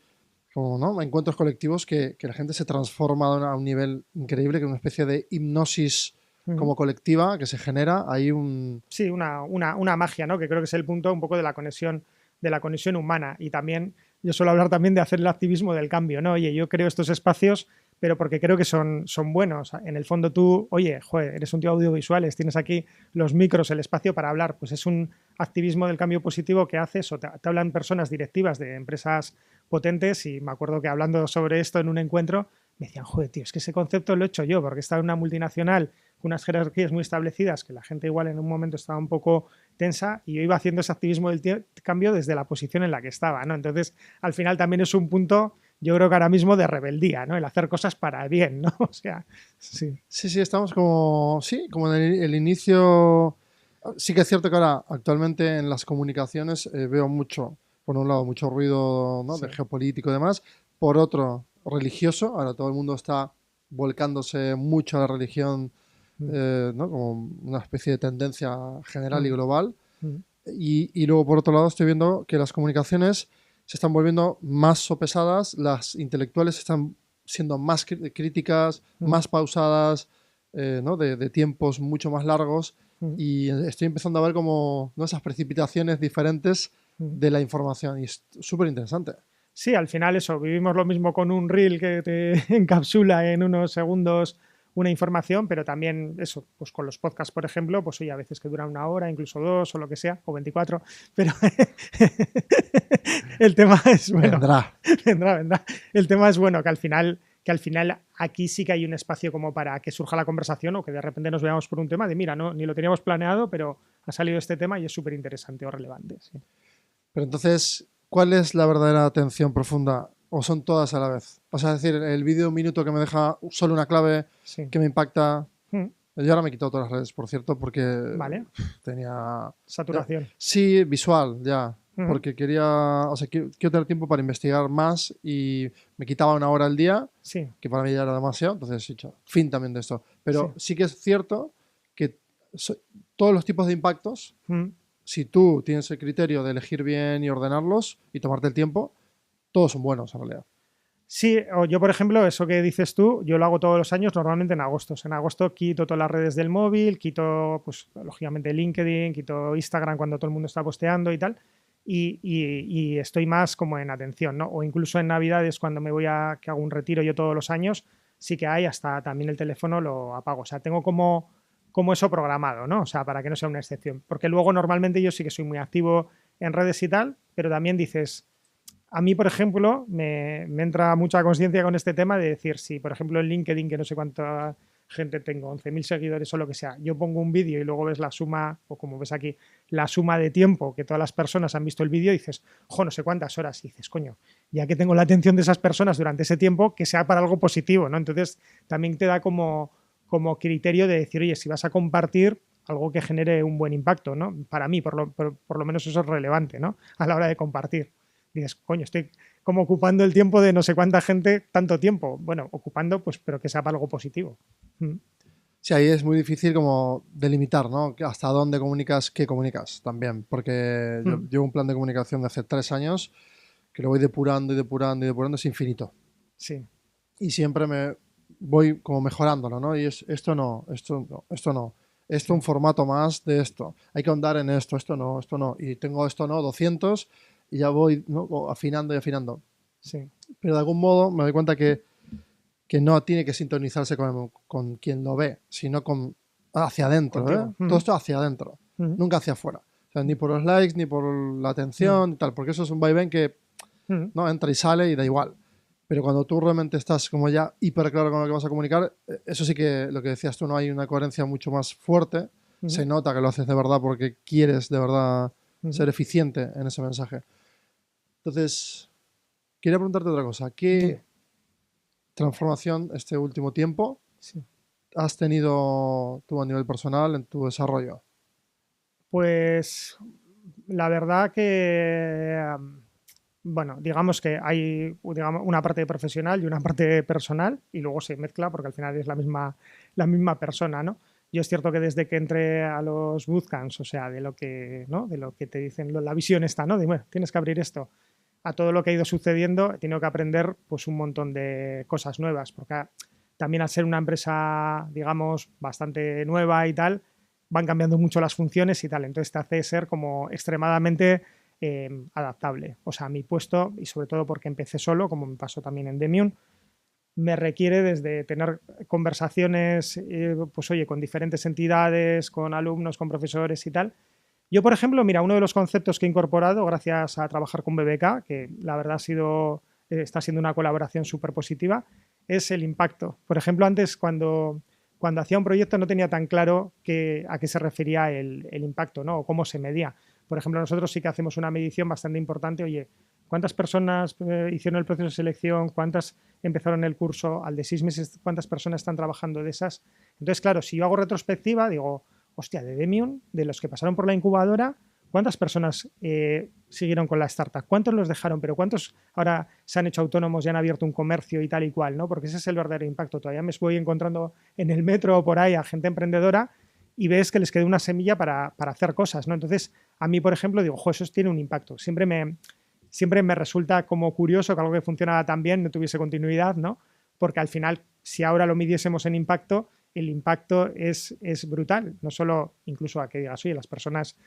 como, ¿no?, encuentros colectivos que la gente se transforma a un nivel increíble, que es una especie de hipnosis como colectiva que se genera. Hay Sí, una magia, ¿no?, que creo que es el punto un poco de la conexión humana. Y también, yo suelo hablar también de hacer el activismo del cambio, ¿no? Oye, yo creo estos espacios, pero porque creo que son buenos. En el fondo tú, oye, joder, eres un tío audiovisuales, tienes aquí los micros, el espacio para hablar, pues es un activismo del cambio positivo que haces, o te hablan personas directivas de empresas potentes, y me acuerdo que hablando sobre esto en un encuentro me decían, joder, tío, es que ese concepto lo he hecho yo, porque estaba en una multinacional con unas jerarquías muy establecidas, que la gente igual en un momento estaba un poco tensa, y yo iba haciendo ese activismo del cambio desde la posición en la que estaba, ¿no? Entonces, al final también es un punto, yo creo que ahora mismo, de rebeldía, ¿no? El hacer cosas para el bien, ¿no? O sea, sí. Sí, estamos como en el inicio. Sí que es cierto que ahora, actualmente, en las comunicaciones veo mucho, por un lado, mucho ruido, ¿no?, de geopolítico y demás, por otro, religioso. Ahora todo el mundo está volcándose mucho a la religión, ¿no?, como una especie de tendencia general y global. Y luego, por otro lado, estoy viendo que las comunicaciones se están volviendo más sopesadas, las intelectuales están siendo más críticas, más pausadas, ¿no?, de tiempos mucho más largos, y estoy empezando a ver como, ¿no?, esas precipitaciones diferentes de la información, y es súper interesante. Sí, al final eso, vivimos lo mismo con un reel que te encapsula en unos segundos una información, pero también eso, pues con los podcasts, por ejemplo, pues oye, a veces que duran 1 hora, incluso 2 o lo que sea, o 24, pero el tema es bueno. Vendrá. Vendrá. El tema es bueno, que al final aquí sí que hay un espacio como para que surja la conversación o que de repente nos veamos por un tema de mira, no, ni lo teníamos planeado, pero ha salido este tema y es súper interesante o relevante. Sí. Pero entonces, ¿cuál es la verdadera atención profunda? ¿O son todas a la vez? O sea, es decir, el vídeo de 1 minuto que me deja solo una clave Sí. que me impacta. Mm, Yo ahora me he quitado todas las redes, por cierto, porque Vale, tenía... saturación. Sí, visual, ya. Ujú. Porque quería, o sea, quiero tener tiempo para investigar más y me quitaba 1 hora al día, Sí, que para mí ya era demasiado, entonces he dicho, fin también de esto. Pero sí. sí que es cierto que todos los tipos de impactos, Mm, si tú tienes el criterio de elegir bien y ordenarlos y tomarte el tiempo, todos son buenos en realidad. Sí, o yo, por ejemplo, eso que dices tú, yo lo hago todos los años, normalmente en agosto. En agosto quito todas las redes del móvil, quito, pues, lógicamente LinkedIn, quito Instagram cuando todo el mundo está posteando y tal, y estoy más como en atención, ¿no? O incluso en Navidades, cuando me voy que hago un retiro yo todos los años, sí que hay, hasta también el teléfono lo apago. O sea, tengo como eso programado, ¿no? O sea, para que no sea una excepción. Porque luego normalmente yo sí que soy muy activo en redes y tal, pero también dices a mí, por ejemplo, me entra mucha conciencia con este tema de decir, si por ejemplo en LinkedIn, que no sé cuánta gente tengo, 11.000 seguidores o lo que sea, yo pongo un vídeo y luego ves la suma, o como ves aquí, la suma de tiempo que todas las personas han visto el vídeo y dices, jo, no sé cuántas horas, y dices, coño, ya que tengo la atención de esas personas durante ese tiempo, que sea para algo positivo, ¿no? Entonces también te da como criterio de decir, oye, si vas a compartir algo que genere un buen impacto, ¿no? Para mí, por lo menos eso es relevante, ¿no? A la hora de compartir. Dices, coño, estoy como ocupando el tiempo de no sé cuánta gente tanto tiempo. Bueno, ocupando, pues, pero que sea para algo positivo. Sí, ahí es muy difícil como delimitar, ¿no? Hasta dónde comunicas, qué comunicas también, porque yo llevo un plan de comunicación de hace 3 años que lo voy depurando y depurando y depurando, es infinito. Sí. Y siempre me voy como mejorándolo, ¿no? Y esto no, esto no, esto no. Esto un formato más de esto. Hay que ahondar en esto, esto no, esto no. Y tengo esto no, 200 y ya voy, ¿no? Afinando y afinando. Sí. Pero de algún modo me doy cuenta que no tiene que sintonizarse con quien lo ve, sino hacia adentro. Contigo. Todo esto hacia adentro, nunca hacia afuera. O sea, ni por los likes, ni por la atención, y tal, porque eso es un vaivén que no entra y sale y da igual. Pero cuando tú realmente estás como ya hiper claro con lo que vas a comunicar, eso sí que lo que decías tú, no hay una coherencia mucho más fuerte. Se nota que lo haces de verdad porque quieres de verdad ser eficiente en ese mensaje. Entonces, quería preguntarte otra cosa. ¿Qué transformación este último tiempo has tenido tú a nivel personal en tu desarrollo? Pues la verdad que, bueno, digamos que hay una parte profesional y una parte personal y luego se mezcla porque al final es la misma persona, ¿no? Yo es cierto que desde que entré a los bootcamps, o sea, de lo que, ¿no? De lo que te dicen, la visión está, ¿no? De, bueno, tienes que abrir esto, a todo lo que ha ido sucediendo, he tenido que aprender pues un montón de cosas nuevas, porque también al ser una empresa, digamos, bastante nueva y tal, van cambiando mucho las funciones y tal, entonces te hace ser como extremadamente adaptable. O sea, mi puesto, y sobre todo porque empecé solo, como me pasó también en Demium, me requiere desde tener conversaciones, pues oye, con diferentes entidades, con alumnos, con profesores y tal. Yo, por ejemplo, mira, uno de los conceptos que he incorporado gracias a trabajar con BBK, que la verdad está siendo una colaboración súper positiva, es el impacto. Por ejemplo, antes cuando hacía un proyecto no tenía tan claro a qué se refería el impacto, ¿no? O cómo se medía. Por ejemplo, nosotros sí que hacemos una medición bastante importante. Oye, ¿cuántas personas hicieron el proceso de selección? ¿Cuántas empezaron el curso? Al de 6 meses, ¿cuántas personas están trabajando de esas? Entonces, claro, si yo hago retrospectiva, digo, hostia, de Demium, de los que pasaron por la incubadora, ¿cuántas personas siguieron con la startup? ¿Cuántos los dejaron? Pero ¿cuántos ahora se han hecho autónomos y han abierto un comercio y tal y cual? ¿No? Porque ese es el verdadero impacto. Todavía me voy encontrando en el metro o por ahí a gente emprendedora y ves que les quedó una semilla para hacer cosas, ¿no? Entonces, a mí, por ejemplo, digo, eso tiene un impacto. Siempre me resulta como curioso que algo que funcionara tan bien no tuviese continuidad, ¿no? Porque al final, si ahora lo midiésemos en impacto, el impacto es brutal. No solo incluso a que digas, oye, las personas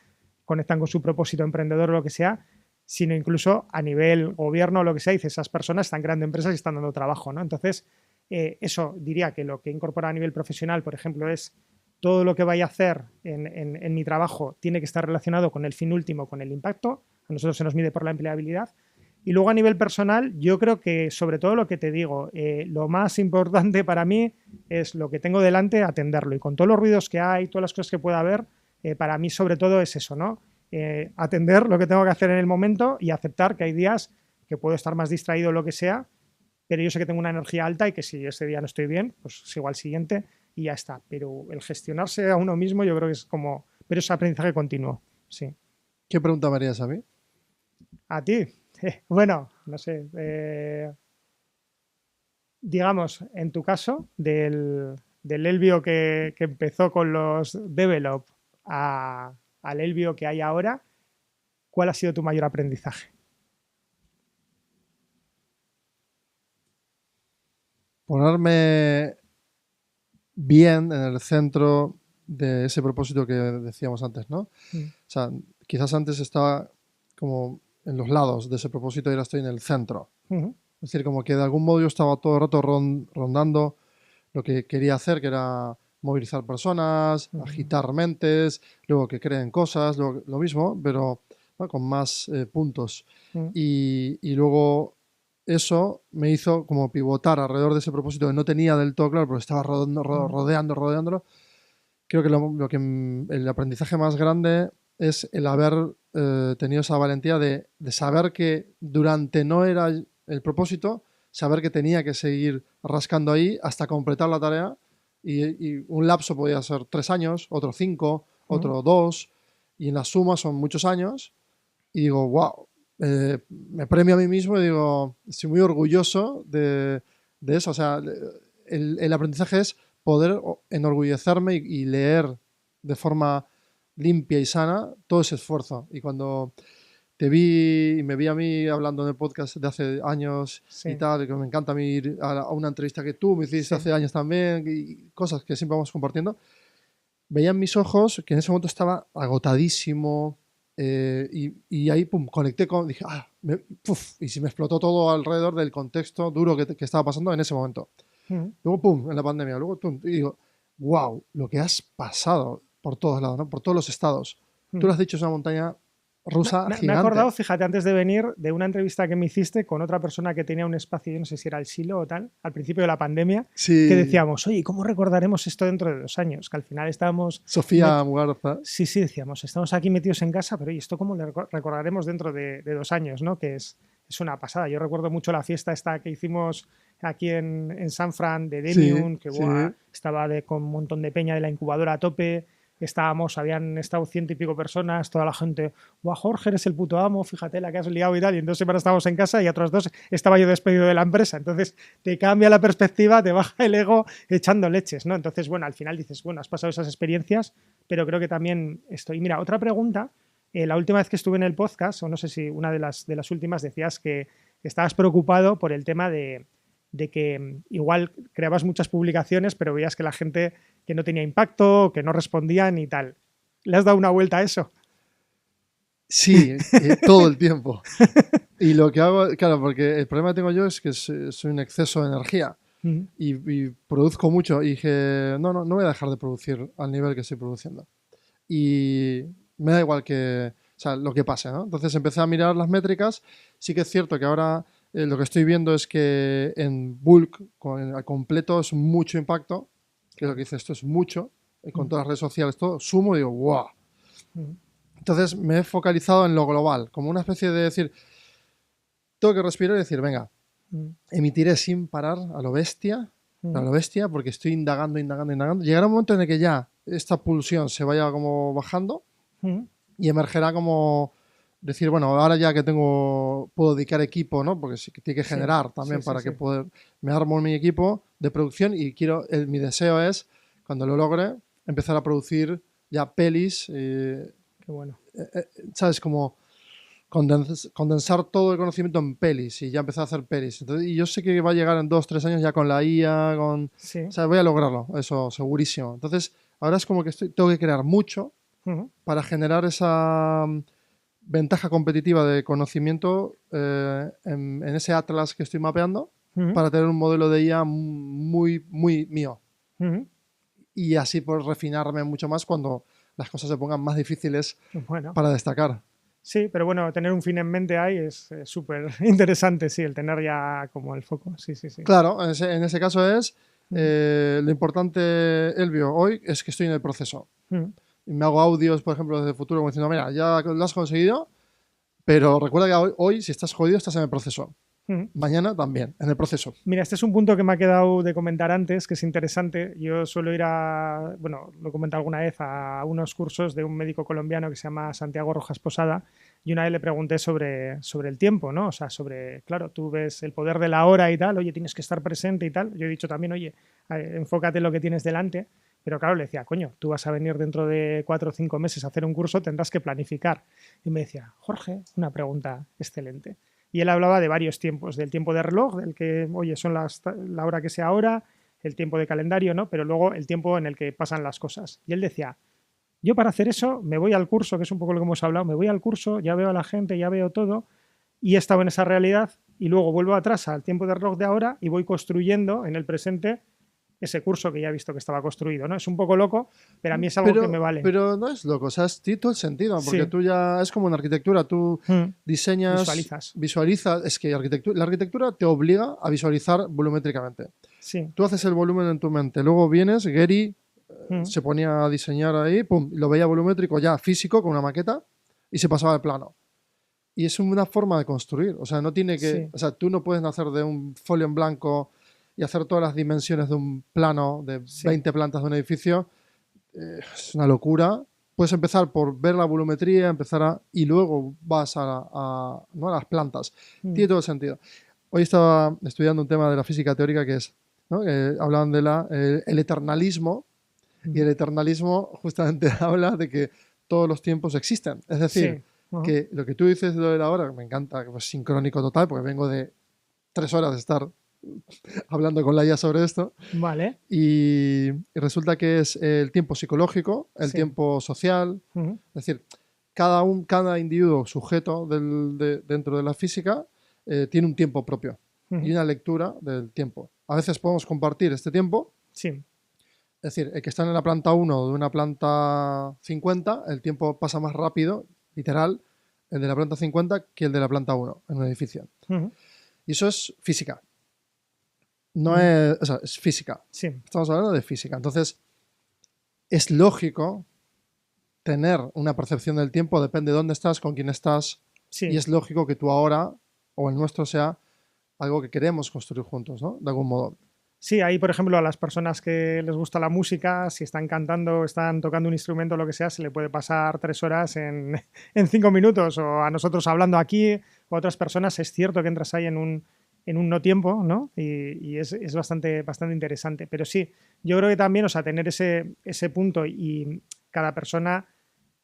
conectan con su propósito emprendedor o lo que sea, sino incluso a nivel gobierno o lo que sea, dice, esas personas están creando empresas y están dando trabajo, ¿no? Entonces, Eso diría que lo que he incorporado a nivel profesional, por ejemplo, es todo lo que vaya a hacer en mi trabajo tiene que estar relacionado con el fin último, con el impacto. A nosotros se nos mide por la empleabilidad. Y luego a nivel personal, yo creo que sobre todo lo que te digo, lo más importante para mí es lo que tengo delante, atenderlo. Y con todos los ruidos que hay, todas las cosas que pueda haber, para mí sobre todo es eso, ¿no? Atender lo que tengo que hacer en el momento y aceptar que hay días que puedo estar más distraído o lo que sea, pero yo sé que tengo una energía alta y que si ese día no estoy bien, pues sigo al siguiente y ya está. Pero el gestionarse a uno mismo yo creo que es como... Pero es aprendizaje continuo, sí. ¿Qué pregunta me harías a mí? A ti. Bueno, no sé. Digamos, en tu caso, del Elvio que empezó con los develop al Elvio que hay ahora, ¿cuál ha sido tu mayor aprendizaje? Ponerme bien en el centro de ese propósito que decíamos antes, ¿no? Mm. O sea, quizás antes estaba como en los lados de ese propósito y ahora estoy en el centro. Uh-huh. Es decir, como que de algún modo yo estaba todo el rato rondando lo que quería hacer, que era movilizar personas, agitar mentes, luego que creen cosas, luego lo mismo, pero ¿no? Con más puntos. Y luego eso me hizo como pivotar alrededor de ese propósito que no tenía del todo claro, porque estaba rodeándolo. Creo que el aprendizaje más grande es el haber tenido esa valentía de saber que durante no era el propósito, saber que tenía que seguir rascando ahí hasta completar la tarea y un lapso podía ser 3 años, otro 5, otro 2 y en la suma son muchos años y digo, wow, me premio a mí mismo y digo, estoy muy orgulloso de eso, o sea, el aprendizaje es poder enorgullecerme y leer de forma limpia y sana todo ese esfuerzo y cuando te vi y me vi a mí hablando en el podcast de hace años y tal, que me encanta a mí ir a una entrevista que tú me hiciste hace años también y cosas que siempre vamos compartiendo, veía en mis ojos que en ese momento estaba agotadísimo y ahí pum, conecté con, dije, y se me explotó todo alrededor del contexto duro que estaba pasando en ese momento. Luego pum, en la pandemia, luego pum, y digo, wow, lo que has pasado por todos lados, ¿no? Por todos los estados. Tú lo has dicho, es una montaña rusa gigante. Me he acordado, fíjate, antes de venir, de una entrevista que me hiciste con otra persona que tenía un espacio, yo no sé si era el Silo o tal, al principio de la pandemia, que decíamos, oye, ¿cómo recordaremos esto dentro de 2 años? Que al final estábamos... Sofía Mugarza. Sí, decíamos, estamos aquí metidos en casa, pero ¿y esto cómo lo recordaremos dentro de 2 años? ¿No? Que es una pasada. Yo recuerdo mucho la fiesta esta que hicimos aquí en San Fran de Demium, que estaba con un montón de peña de la incubadora a tope. Habían estado 100 y pico personas, toda la gente, ¡guau, Jorge, eres el puto amo! Fíjate la que has liado y tal. Y en 2 semanas estábamos en casa y otras 2 estaba yo despedido de la empresa. Entonces te cambia la perspectiva, te baja el ego echando leches, ¿no? Entonces, bueno, al final dices, bueno, has pasado esas experiencias, pero creo que también estoy... Mira, otra pregunta. La última vez que estuve en el podcast, o no sé si una de las últimas, decías que estabas preocupado por el tema de que igual creabas muchas publicaciones, pero veías que la gente que no tenía impacto, que no respondían y tal. ¿Le has dado una vuelta a eso? Sí, todo el tiempo. Y lo que hago, claro, porque el problema que tengo yo es que soy un exceso de energía y produzco mucho. Y dije, no voy a dejar de producir al nivel que estoy produciendo. Y me da igual lo que pase, ¿no? Entonces empecé a mirar las métricas. Sí que es cierto que ahora lo que estoy viendo es que en bulk, al completo, es mucho impacto. Que es lo que dice, esto es mucho. Con todas las redes sociales, todo, sumo y digo, ¡wow! Entonces me he focalizado en lo global, como una especie de decir, tengo que respirar y decir, venga, emitiré sin parar a lo bestia, porque estoy indagando. Llegará un momento en el que ya esta pulsión se vaya como bajando y emergerá como decir, bueno, ahora ya que puedo dedicar equipo, ¿no? Porque sí que tiene que generar también para que me armo mi equipo de producción y mi deseo es, cuando lo logre, empezar a producir ya pelis. Qué bueno. ¿Sabes? Como condensar todo el conocimiento en pelis y ya empezar a hacer pelis. Entonces, y yo sé que va a llegar en 2-3 años ya con la IA, o sea, voy a lograrlo, eso segurísimo. Entonces, ahora es como que tengo que crear mucho para generar esa ventaja competitiva de conocimiento en ese atlas que estoy mapeando para tener un modelo de IA muy, muy mío. Ujú. Y así pues refinarme mucho más cuando las cosas se pongan más difíciles Bueno, para destacar. sí, pero bueno, tener un fin en mente ahí es súper interesante, sí, el tener ya como el foco. Sí, sí, sí. Claro, en ese caso es Ujú. lo importante, Elvio, hoy es que estoy en el proceso. Ujú. Y me hago audios, por ejemplo, desde el futuro, como diciendo, mira, ya lo has conseguido, pero recuerda que hoy, si estás jodido, estás en el proceso. Ujú. Mañana también, en el proceso. Mira, este es un punto que me ha quedado de comentar antes, que es interesante. Yo suelo ir a, bueno, lo he comentado alguna vez, a unos cursos de un médico colombiano que se llama Santiago Rojas Posada, y una vez le pregunté sobre el tiempo, ¿no? O sea, sobre, claro, tú ves el poder de la hora y tal, oye, tienes que estar presente y tal. Yo he dicho también, oye, enfócate en lo que tienes delante, pero claro, le decía, coño, tú vas a venir dentro de 4 o 5 meses a hacer un curso, tendrás que planificar. Y me decía, Jorge, una pregunta excelente. Y él hablaba de varios tiempos, del tiempo de reloj, del que, oye, son la hora que sea ahora, el tiempo de calendario, ¿no? Pero luego el tiempo en el que pasan las cosas. Y él decía, yo para hacer eso me voy al curso, que es un poco lo que hemos hablado, me voy al curso, ya veo a la gente, ya veo todo, y he estado en esa realidad, y luego vuelvo atrás al tiempo de reloj de ahora y voy construyendo en el presente ese curso que ya he visto que estaba construido, ¿no? Es un poco loco, pero a mí es algo que me vale. Pero no es loco, o sea, tiene todo el sentido, porque Sí. tú ya es como en arquitectura, tú diseñas, Visualizas. visualizas, es que la arquitectura te obliga a visualizar volumétricamente. Sí. Tú haces el volumen en tu mente, luego vienes, Gary Mm. se ponía a diseñar ahí, pum, lo veía volumétrico ya físico con una maqueta y se pasaba al plano. Y es una forma de construir, o sea, no tiene que, Sí. o sea, tú no puedes nacer de un folio en blanco y hacer todas las dimensiones de un plano de Sí. 20 plantas de un edificio, es una locura. Puedes empezar por ver la volumetría, y luego vas ¿no? a las plantas. Mm. Tiene todo el sentido. Hoy estaba estudiando un tema de la física teórica que es, ¿no? Hablaban de el eternalismo, y el eternalismo justamente habla de que todos los tiempos existen. Es decir, Sí. Uh-huh. que lo que tú dices de lo de la hora, me encanta, que es sincrónico total, porque vengo de 3 horas de estar hablando con la IA sobre esto. Vale. Y resulta que es el tiempo psicológico, el Sí. tiempo social, Uh-huh. es decir, cada individuo sujeto dentro de la física tiene un tiempo propio Uh-huh. y una lectura del tiempo. A veces podemos compartir este tiempo, Sí. es decir, el que está en la planta 1 de una planta 50, el tiempo pasa más rápido, literal, el de la planta 50 que el de la planta 1 en un edificio. Uh-huh. Y eso es física. No Uh-huh. es, o sea, es física. Sí. Estamos hablando de física. Entonces, es lógico tener una percepción del tiempo, depende de dónde estás, con quién estás, Sí. y es lógico que tú ahora o el nuestro sea algo que queremos construir juntos, ¿no? De algún modo. Sí, ahí, por ejemplo, a las personas que les gusta la música, si están cantando, están tocando un instrumento o lo que sea, se le puede pasar 3 horas en 5 minutos. O a nosotros hablando aquí, o a otras personas, es cierto que entras ahí en un no tiempo, ¿no? Y es bastante, bastante interesante. Pero sí, yo creo que también, o sea, tener ese punto y cada persona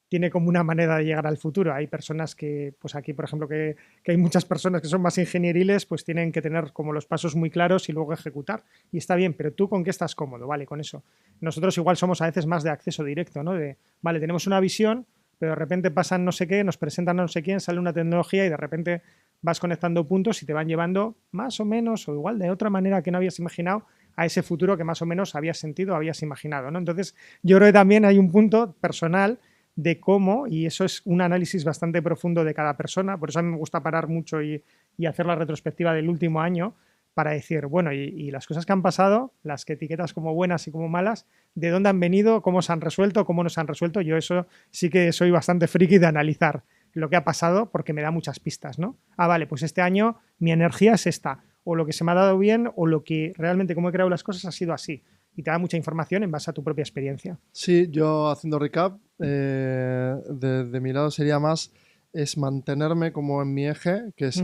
tiene como una manera de llegar al futuro. Hay personas que, pues aquí, por ejemplo, que hay muchas personas que son más ingenieriles, pues tienen que tener como los pasos muy claros y luego ejecutar. Y está bien, pero tú con qué estás cómodo, ¿vale? Con eso. Nosotros igual somos a veces más de acceso directo, ¿no? De, vale, tenemos una visión, pero de repente pasan no sé qué, nos presentan no sé quién, sale una tecnología y de repente vas conectando puntos y te van llevando más o menos o igual de otra manera que no habías imaginado a ese futuro que más o menos habías sentido, habías imaginado, ¿no? Entonces, yo creo que también hay un punto personal de cómo, y eso es un análisis bastante profundo de cada persona, por eso a mí me gusta parar mucho y hacer la retrospectiva del último año para decir, bueno, y las cosas que han pasado, las que etiquetas como buenas y como malas, de dónde han venido, cómo se han resuelto, cómo no se han resuelto. Yo eso sí que soy bastante friki de analizar lo que ha pasado porque me da muchas pistas, ¿no? Ah, vale, pues este año mi energía es esta, o lo que se me ha dado bien, o lo que realmente como he creado las cosas ha sido así. Y te da mucha información en base a tu propia experiencia. Sí, yo haciendo recap, de mi lado sería más es mantenerme como en mi eje, que es,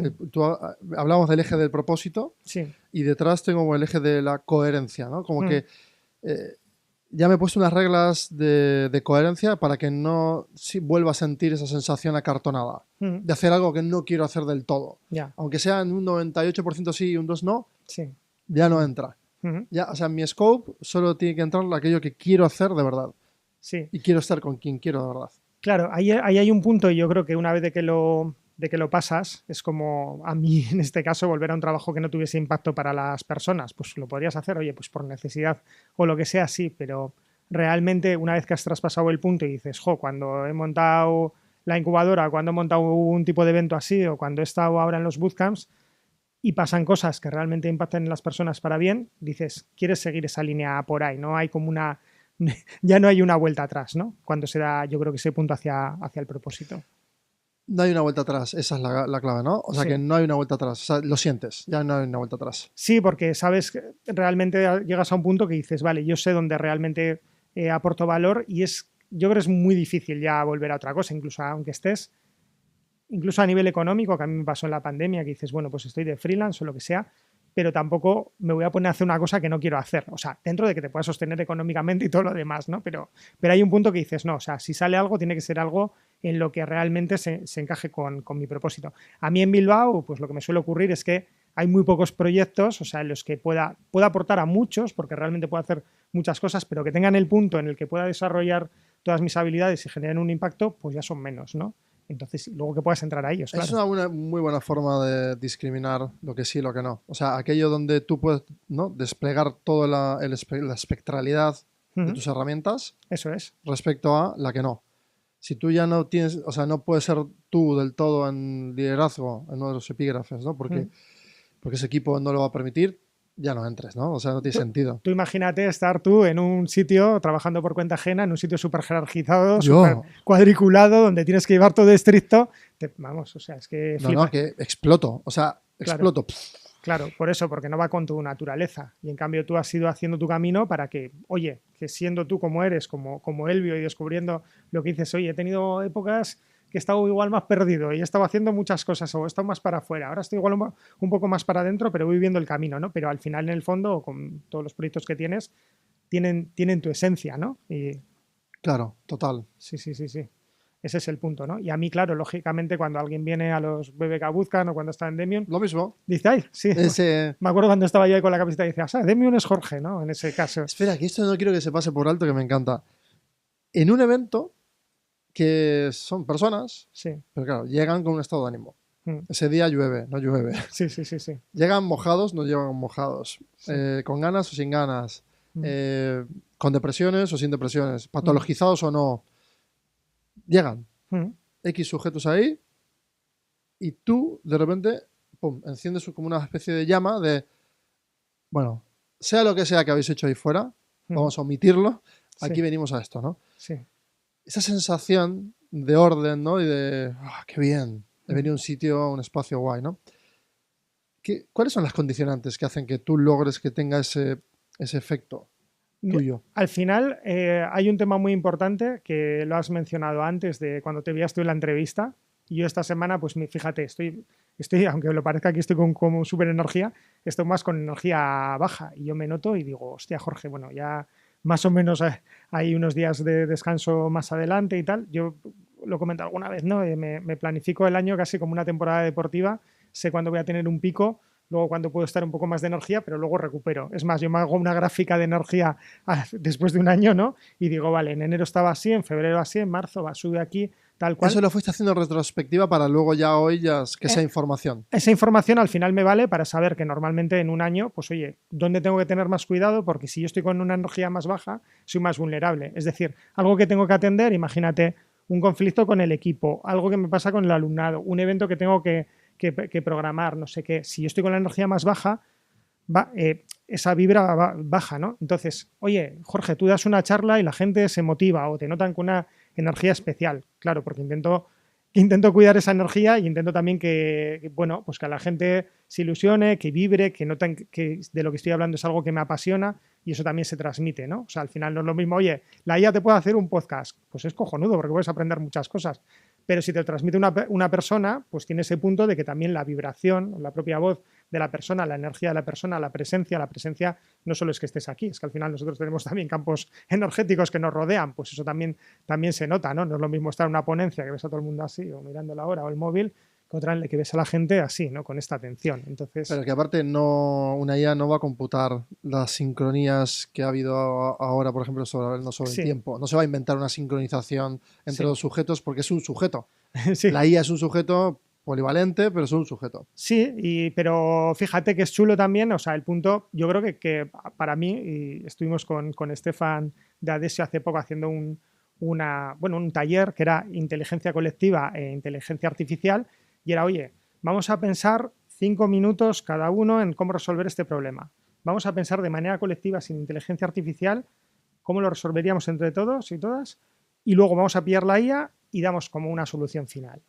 hablamos del eje del propósito, Sí. y detrás tengo como el eje de la coherencia, ¿no? Como que ya me he puesto unas reglas de coherencia para que no vuelva a sentir esa sensación acartonada, de hacer algo que no quiero hacer del todo. Ya. Aunque sea en un 98% sí y un 2% no, Sí. ya no entra. Ya, o sea, en mi scope solo tiene que entrar aquello que quiero hacer de verdad. Sí. Y quiero estar con quien quiero de verdad. Claro, ahí hay un punto y yo creo que una vez de de que lo pasas, es como a mí en este caso volver a un trabajo que no tuviese impacto para las personas, pues lo podrías hacer, oye, pues por necesidad o lo que sea, sí, pero realmente una vez que has traspasado el punto y dices, jo, cuando he montado la incubadora, cuando he montado un tipo de evento así o cuando he estado ahora en los bootcamps y pasan cosas que realmente impactan en las personas para bien, dices, quieres seguir esa línea por ahí, no hay como una, ya no hay una vuelta atrás, ¿no? Cuando se da, yo creo que ese punto hacia el propósito. No hay una vuelta atrás, esa es la clave, ¿no? O sea, Sí. que no hay una vuelta atrás, o sea, lo sientes, ya no hay una vuelta atrás. Sí, porque sabes que realmente llegas a un punto que dices, vale, yo sé dónde realmente aporto valor y yo creo que es muy difícil ya volver a otra cosa, incluso aunque estés, incluso a nivel económico, que a mí me pasó en la pandemia, que dices, bueno, pues estoy de freelance o lo que sea, pero tampoco me voy a poner a hacer una cosa que no quiero hacer. O sea, dentro de que te puedas sostener económicamente y todo lo demás, ¿no? Pero hay un punto que dices, no, o sea, si sale algo, tiene que ser algo en lo que realmente se encaje con mi propósito. A mí en Bilbao, pues lo que me suele ocurrir es que hay muy pocos proyectos, o sea, en los que pueda aportar a muchos, porque realmente puedo hacer muchas cosas, pero que tengan el punto en el que pueda desarrollar todas mis habilidades y generen un impacto, pues ya son menos, ¿no? Entonces, luego que puedas entrar a ellos, claro. Es una muy buena forma de discriminar lo que sí y lo que no. O sea, aquello donde tú puedes, ¿no?, desplegar toda la espectralidad de tus herramientas. Eso es. Respecto a la que no. Si tú ya no tienes, o sea, no puedes ser tú del todo en liderazgo en uno de los epígrafes, ¿no? Porque ese equipo no lo va a permitir, ya no entres, ¿no? O sea, no tiene sentido. Tú imagínate estar tú en un sitio trabajando por cuenta ajena, en un sitio súper jerarquizado, súper cuadriculado, donde tienes que llevar todo estricto. Vamos, o sea, es que... No, que exploto. O sea, exploto. Claro, por eso, porque no va con tu naturaleza. Y en cambio tú has ido haciendo tu camino para que, oye, que siendo tú como eres, como Elvio, y descubriendo lo que dices, oye, he tenido épocas que he estado igual más perdido y he estado haciendo muchas cosas o he estado más para afuera. Ahora estoy igual un poco más para adentro, pero voy viendo el camino, ¿no? Pero al final, en el fondo, con todos los proyectos que tienes, tienen tu esencia, ¿no? Y... Claro, total. Sí. Ese es el punto, ¿no? Y a mí, claro, lógicamente, cuando alguien viene a los BBK Bootcamp o cuando está en Demium... Lo mismo. Dice, ay, sí. Me acuerdo cuando estaba yo ahí con la camiseta y decía, ah, Demium es Jorge, ¿no? En ese caso. Espera, que esto no quiero que se pase por alto, que me encanta. En un evento que son personas, pero claro, llegan con un estado de ánimo. Ese día llueve, no llueve. Sí. Llegan mojados, no llegan mojados. Sí. Con ganas o sin ganas. Con depresiones o sin depresiones. Patologizados o no. Llegan X sujetos ahí y tú de repente enciendes como una especie de llama de, bueno, sea lo que sea que habéis hecho ahí fuera, vamos a omitirlo, aquí venimos a esto, ¿no? Sí. Esa sensación de orden, ¿no? Y de, qué bien, he venido a un sitio, un espacio guay, ¿no? ¿Cuáles son las condicionantes que hacen que tú logres que tenga ese efecto tuyo? Al final hay un tema muy importante que lo has mencionado antes de cuando te veías tú en la entrevista. Y yo esta semana, pues fíjate, estoy aunque lo parezca que estoy con súper energía, estoy más con energía baja. Y yo me noto y digo, hostia, Jorge, bueno, ya más o menos hay unos días de descanso más adelante y tal. Yo lo comenté alguna vez, ¿no? Me planifico el año casi como una temporada deportiva. Sé cuándo voy a tener un pico, luego cuando puedo estar un poco más de energía, pero luego recupero. Es más, yo me hago una gráfica de energía después de un año, ¿no? Y digo, vale, en enero estaba así, en febrero así, en marzo sube aquí, tal cual. Eso lo fuiste haciendo en retrospectiva para luego ya hoy que sea información. Esa información al final me vale para saber que normalmente en un año, pues oye, ¿dónde tengo que tener más cuidado? Porque si yo estoy con una energía más baja, soy más vulnerable. Es decir, algo que tengo que atender, imagínate un conflicto con el equipo, algo que me pasa con el alumnado, un evento que tengo que programar, no sé qué. Si yo estoy con la energía más baja, esa vibra baja, ¿no? Entonces, oye, Jorge, tú das una charla y la gente se motiva o te notan con una energía especial. Claro, porque intento cuidar esa energía y intento también bueno, pues que a la gente se ilusione, que vibre, que noten que de lo que estoy hablando es algo que me apasiona y eso también se transmite, ¿no? O sea, al final no es lo mismo, oye, la IA te puede hacer un podcast, pues es cojonudo porque puedes aprender muchas cosas. Pero si te lo transmite una persona, pues tiene ese punto de que también la vibración, la propia voz de la persona, la energía de la persona, la presencia no solo es que estés aquí, es que al final nosotros tenemos también campos energéticos que nos rodean, pues eso también se nota, ¿no? No es lo mismo estar en una ponencia que ves a todo el mundo así o mirando la hora o el móvil que otra en la que ves a la gente así, ¿no? Con esta atención. Entonces... Pero que aparte una IA no va a computar las sincronías que ha habido ahora, por ejemplo, sobre el tiempo. No se va a inventar una sincronización entre los sujetos porque es un sujeto. La IA es un sujeto polivalente, pero es un sujeto. Sí, pero fíjate que es chulo también, o sea, el punto, yo creo que para mí, y estuvimos con Estefan de Adesio hace poco haciendo un taller que era inteligencia colectiva e inteligencia artificial, y era, oye, vamos a pensar 5 minutos cada uno en cómo resolver este problema. Vamos a pensar de manera colectiva, sin inteligencia artificial, cómo lo resolveríamos entre todos y todas, y luego vamos a pillar la IA y damos como una solución final.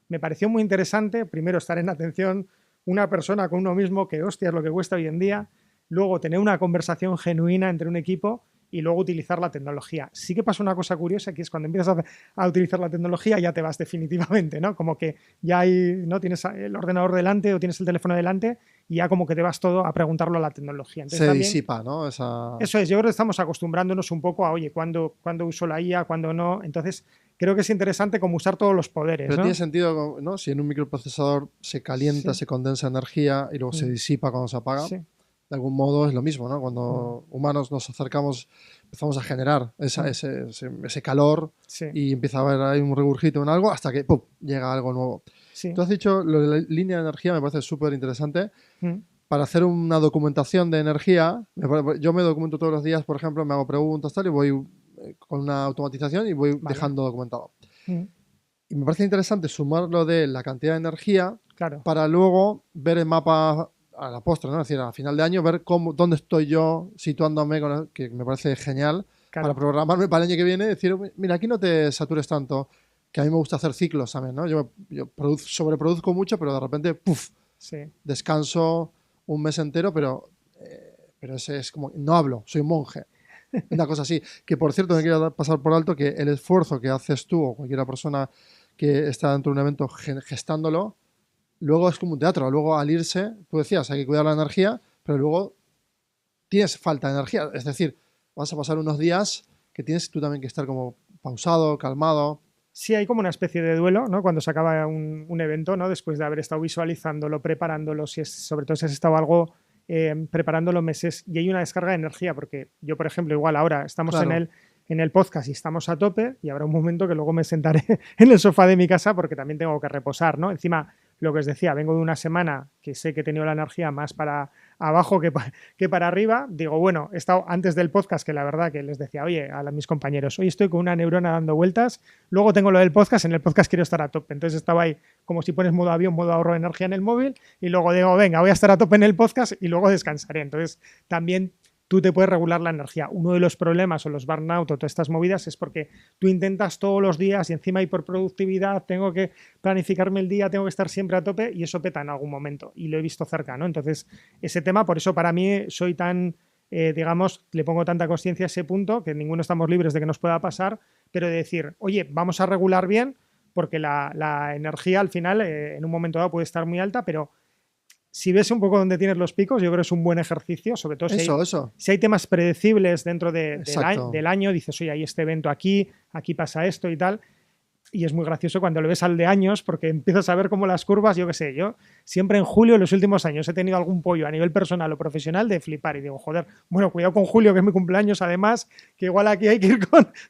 Me pareció muy interesante, primero, estar en atención una persona con uno mismo, que hostia es lo que cuesta hoy en día, luego tener una conversación genuina entre un equipo y luego utilizar la tecnología. Sí que pasa una cosa curiosa, que es cuando empiezas a utilizar la tecnología ya te vas definitivamente, ¿no? Como que ya ¿no? Tienes el ordenador delante o tienes el teléfono delante y ya como que te vas todo a preguntarlo a la tecnología. Entonces, Se también, disipa, ¿no? Eso es, yo creo que estamos acostumbrándonos un poco a, oye, ¿cuándo uso la IA, cuándo no? Entonces, creo que es interesante como usar todos los poderes, Pero ¿no? tiene sentido, ¿no? Si en un microprocesador se calienta, se condensa energía y luego se disipa cuando se apaga, de algún modo es lo mismo, ¿no? Cuando humanos nos acercamos, empezamos a generar ese calor y empieza a haber ahí un regurgito en algo hasta que ¡pum!, llega algo nuevo. Tú has dicho lo de la línea de energía, me parece súper interesante. Para hacer una documentación de energía, yo me documento todos los días, por ejemplo, me hago preguntas tal y voy con una automatización y voy dejando documentado. Y me parece interesante sumar lo de la cantidad de energía para luego ver el mapa a la postre, ¿no? Es decir, a final de año, ver dónde estoy yo situándome, que me parece genial, para programarme para el año que viene, decir, mira, aquí no te satures tanto, que a mí me gusta hacer ciclos también, ¿no? Yo sobreproduzco mucho, pero de repente, ¡puf!, descanso un mes entero, pero ese es como, no hablo, soy un monje. Una cosa así, que por cierto me quiero pasar por alto que el esfuerzo que haces tú o cualquier persona que está dentro de un evento gestándolo, luego es como un teatro, luego al irse, tú decías, hay que cuidar la energía, pero luego tienes falta de energía, es decir, vas a pasar unos días que tienes tú también que estar como pausado, calmado. Sí, hay como una especie de duelo, ¿no? Cuando se acaba un evento, ¿no? Después de haber estado visualizándolo, preparándolo, sobre todo si has estado algo preparándolo meses, y hay una descarga de energía, porque yo, por ejemplo, igual ahora estamos en el podcast y estamos a tope, y habrá un momento que luego me sentaré en el sofá de mi casa porque también tengo que reposar, ¿no? Encima, lo que os decía, vengo de una semana que sé que he tenido la energía más para abajo que para arriba. Digo, bueno, he estado antes del podcast, que la verdad que les decía, oye, a mis compañeros, hoy estoy con una neurona dando vueltas, luego tengo lo del podcast, en el podcast quiero estar a tope. Entonces estaba ahí como si pones modo avión, modo ahorro de energía en el móvil, y luego digo, venga, voy a estar a tope en el podcast y luego descansaré. Entonces también tú te puedes regular la energía. Uno de los problemas o los burnout o todas estas movidas es porque tú intentas todos los días y encima hay por productividad, tengo que planificarme el día, tengo que estar siempre a tope, y eso peta en algún momento y lo he visto cerca, ¿no? Entonces ese tema, por eso para mí soy tan, digamos, le pongo tanta conciencia a ese punto, que ninguno estamos libres de que nos pueda pasar, pero de decir, oye, vamos a regular bien porque la energía al final en un momento dado puede estar muy alta, pero si ves un poco dónde tienes los picos, yo creo que es un buen ejercicio, sobre todo si hay temas predecibles dentro del año, dices, oye, hay este evento aquí pasa esto y tal, y es muy gracioso cuando lo ves al de años, porque empiezas a ver cómo las curvas, yo qué sé, yo siempre en julio, en los últimos años, he tenido algún pollo a nivel personal o profesional de flipar y digo, joder, bueno, cuidado con julio, que es mi cumpleaños, además, que igual aquí hay que ir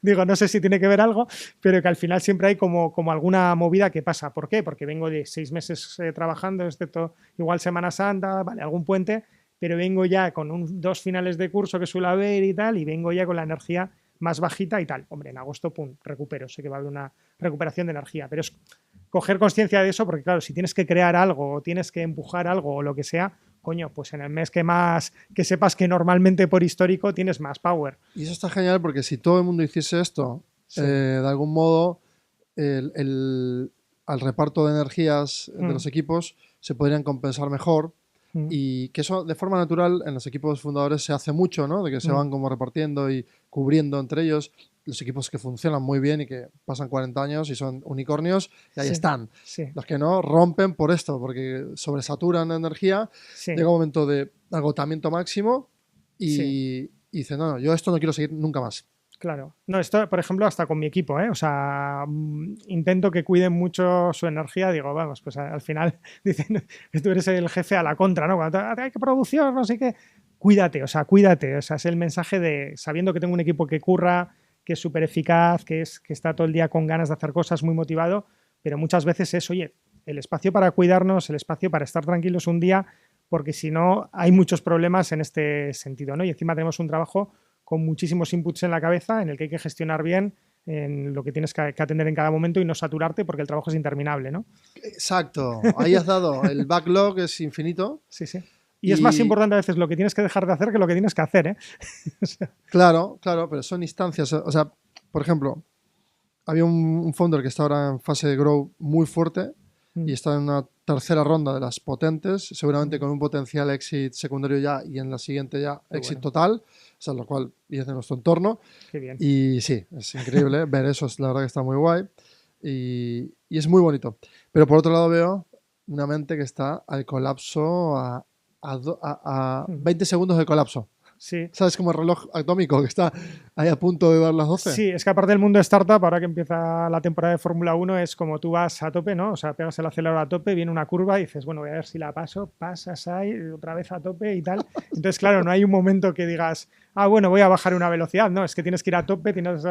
digo, no sé si tiene que ver algo, pero que al final siempre hay como alguna movida que pasa. ¿Por qué? Porque vengo de 6 meses trabajando, excepto igual Semana Santa, vale, algún puente, pero vengo ya con 2 finales de curso que suele haber y tal, y vengo ya con la energía más bajita y tal. Hombre, en agosto, pum, recupero. Sé que va a haber una recuperación de energía, pero es coger conciencia de eso, porque claro, si tienes que crear algo o tienes que empujar algo o lo que sea, coño, pues en el mes que sepas que normalmente por histórico tienes más power. Y eso está genial porque si todo el mundo hiciese esto, de algún modo, al reparto de energías de los equipos se podrían compensar mejor. Y que eso de forma natural en los equipos fundadores se hace mucho, ¿no? De que se van como repartiendo y cubriendo entre ellos. Los equipos que funcionan muy bien y que pasan 40 años y son unicornios, y ahí están. Los que no rompen por esto, porque sobresaturan la energía, llega un momento de agotamiento máximo y dicen, no, yo esto no quiero seguir nunca más. Claro. No, esto, por ejemplo, hasta con mi equipo, ¿eh? O sea, intento que cuiden mucho su energía. Digo, vamos, pues al final dicen que tú eres el jefe a la contra, ¿no? Cuando hay que producción, no sé qué. Cuídate, o sea, cuídate. O sea, es el mensaje de sabiendo que tengo un equipo que curra, que es súper eficaz, que está todo el día con ganas de hacer cosas, muy motivado, pero muchas veces es, oye, el espacio para cuidarnos, el espacio para estar tranquilos un día, porque si no hay muchos problemas en este sentido, ¿no? Y encima tenemos un trabajo con muchísimos inputs en la cabeza en el que hay que gestionar bien en lo que tienes que atender en cada momento y no saturarte porque el trabajo es interminable, ¿no? Exacto, ahí has dado, el backlog es infinito. Sí, sí. Y es más importante a veces lo que tienes que dejar de hacer que lo que tienes que hacer, ¿eh? O sea, claro, pero son instancias. O sea, por ejemplo, había un founder que está ahora en fase de grow muy fuerte y está en una tercera ronda de las potentes, seguramente con un potencial exit secundario ya y en la siguiente ya exit total, o sea, lo cual y es de nuestro entorno. Qué bien. Y sí, es increíble ver eso, la verdad que está muy guay y es muy bonito. Pero por otro lado veo una mente que está al colapso a 20 segundos de colapso. Sí. ¿Sabes? Como el reloj atómico que está ahí a punto de dar las 12. Sí, es que aparte del mundo de startup, ahora que empieza la temporada de Fórmula 1, es como tú vas a tope, ¿no? O sea, pegas el acelerador a tope, viene una curva y dices, bueno, voy a ver si la paso, pasas ahí, otra vez a tope y tal. Entonces, claro, no hay un momento que digas, bueno, voy a bajar una velocidad, no, es que tienes que ir a tope, tienes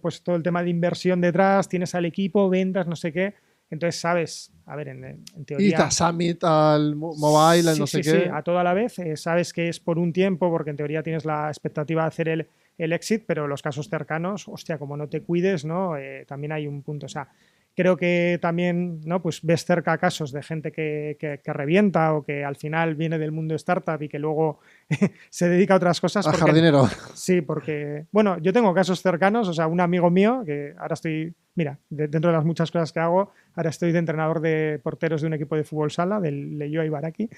pues todo el tema de inversión detrás, tienes al equipo, ventas, no sé qué. Entonces, sabes, a ver, en teoría... Y está Summit, al Mobile, sí, no sé sí, qué. Sí, a todo a la vez. Sabes que es por un tiempo, porque en teoría tienes la expectativa de hacer el exit, pero los casos cercanos, hostia, como no te cuides, ¿no? También hay un punto. O sea, creo que también, ¿no? Pues ves cerca casos de gente que revienta o que al final viene del mundo startup y que luego se dedica a otras cosas. A jardinero. Sí, porque, bueno, yo tengo casos cercanos, o sea, un amigo mío que ahora estoy... Mira, dentro de las muchas cosas que hago, ahora estoy de entrenador de porteros de un equipo de fútbol sala, del Leioa Ibaraki,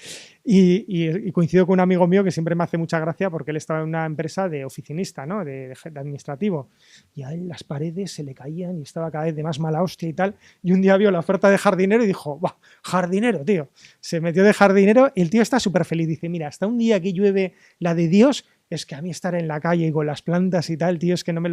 y coincido con un amigo mío que siempre me hace mucha gracia porque él estaba en una empresa de oficinista, ¿no? de administrativo, y a él las paredes se le caían y estaba cada vez de más mala hostia y tal, y un día vio la oferta de jardinero y dijo, ¡buah, jardinero, tío! Se metió de jardinero y el tío está súper feliz, dice, mira, hasta un día que llueve la de Dios, es que a mí estar en la calle y con las plantas y tal, tío, es que no me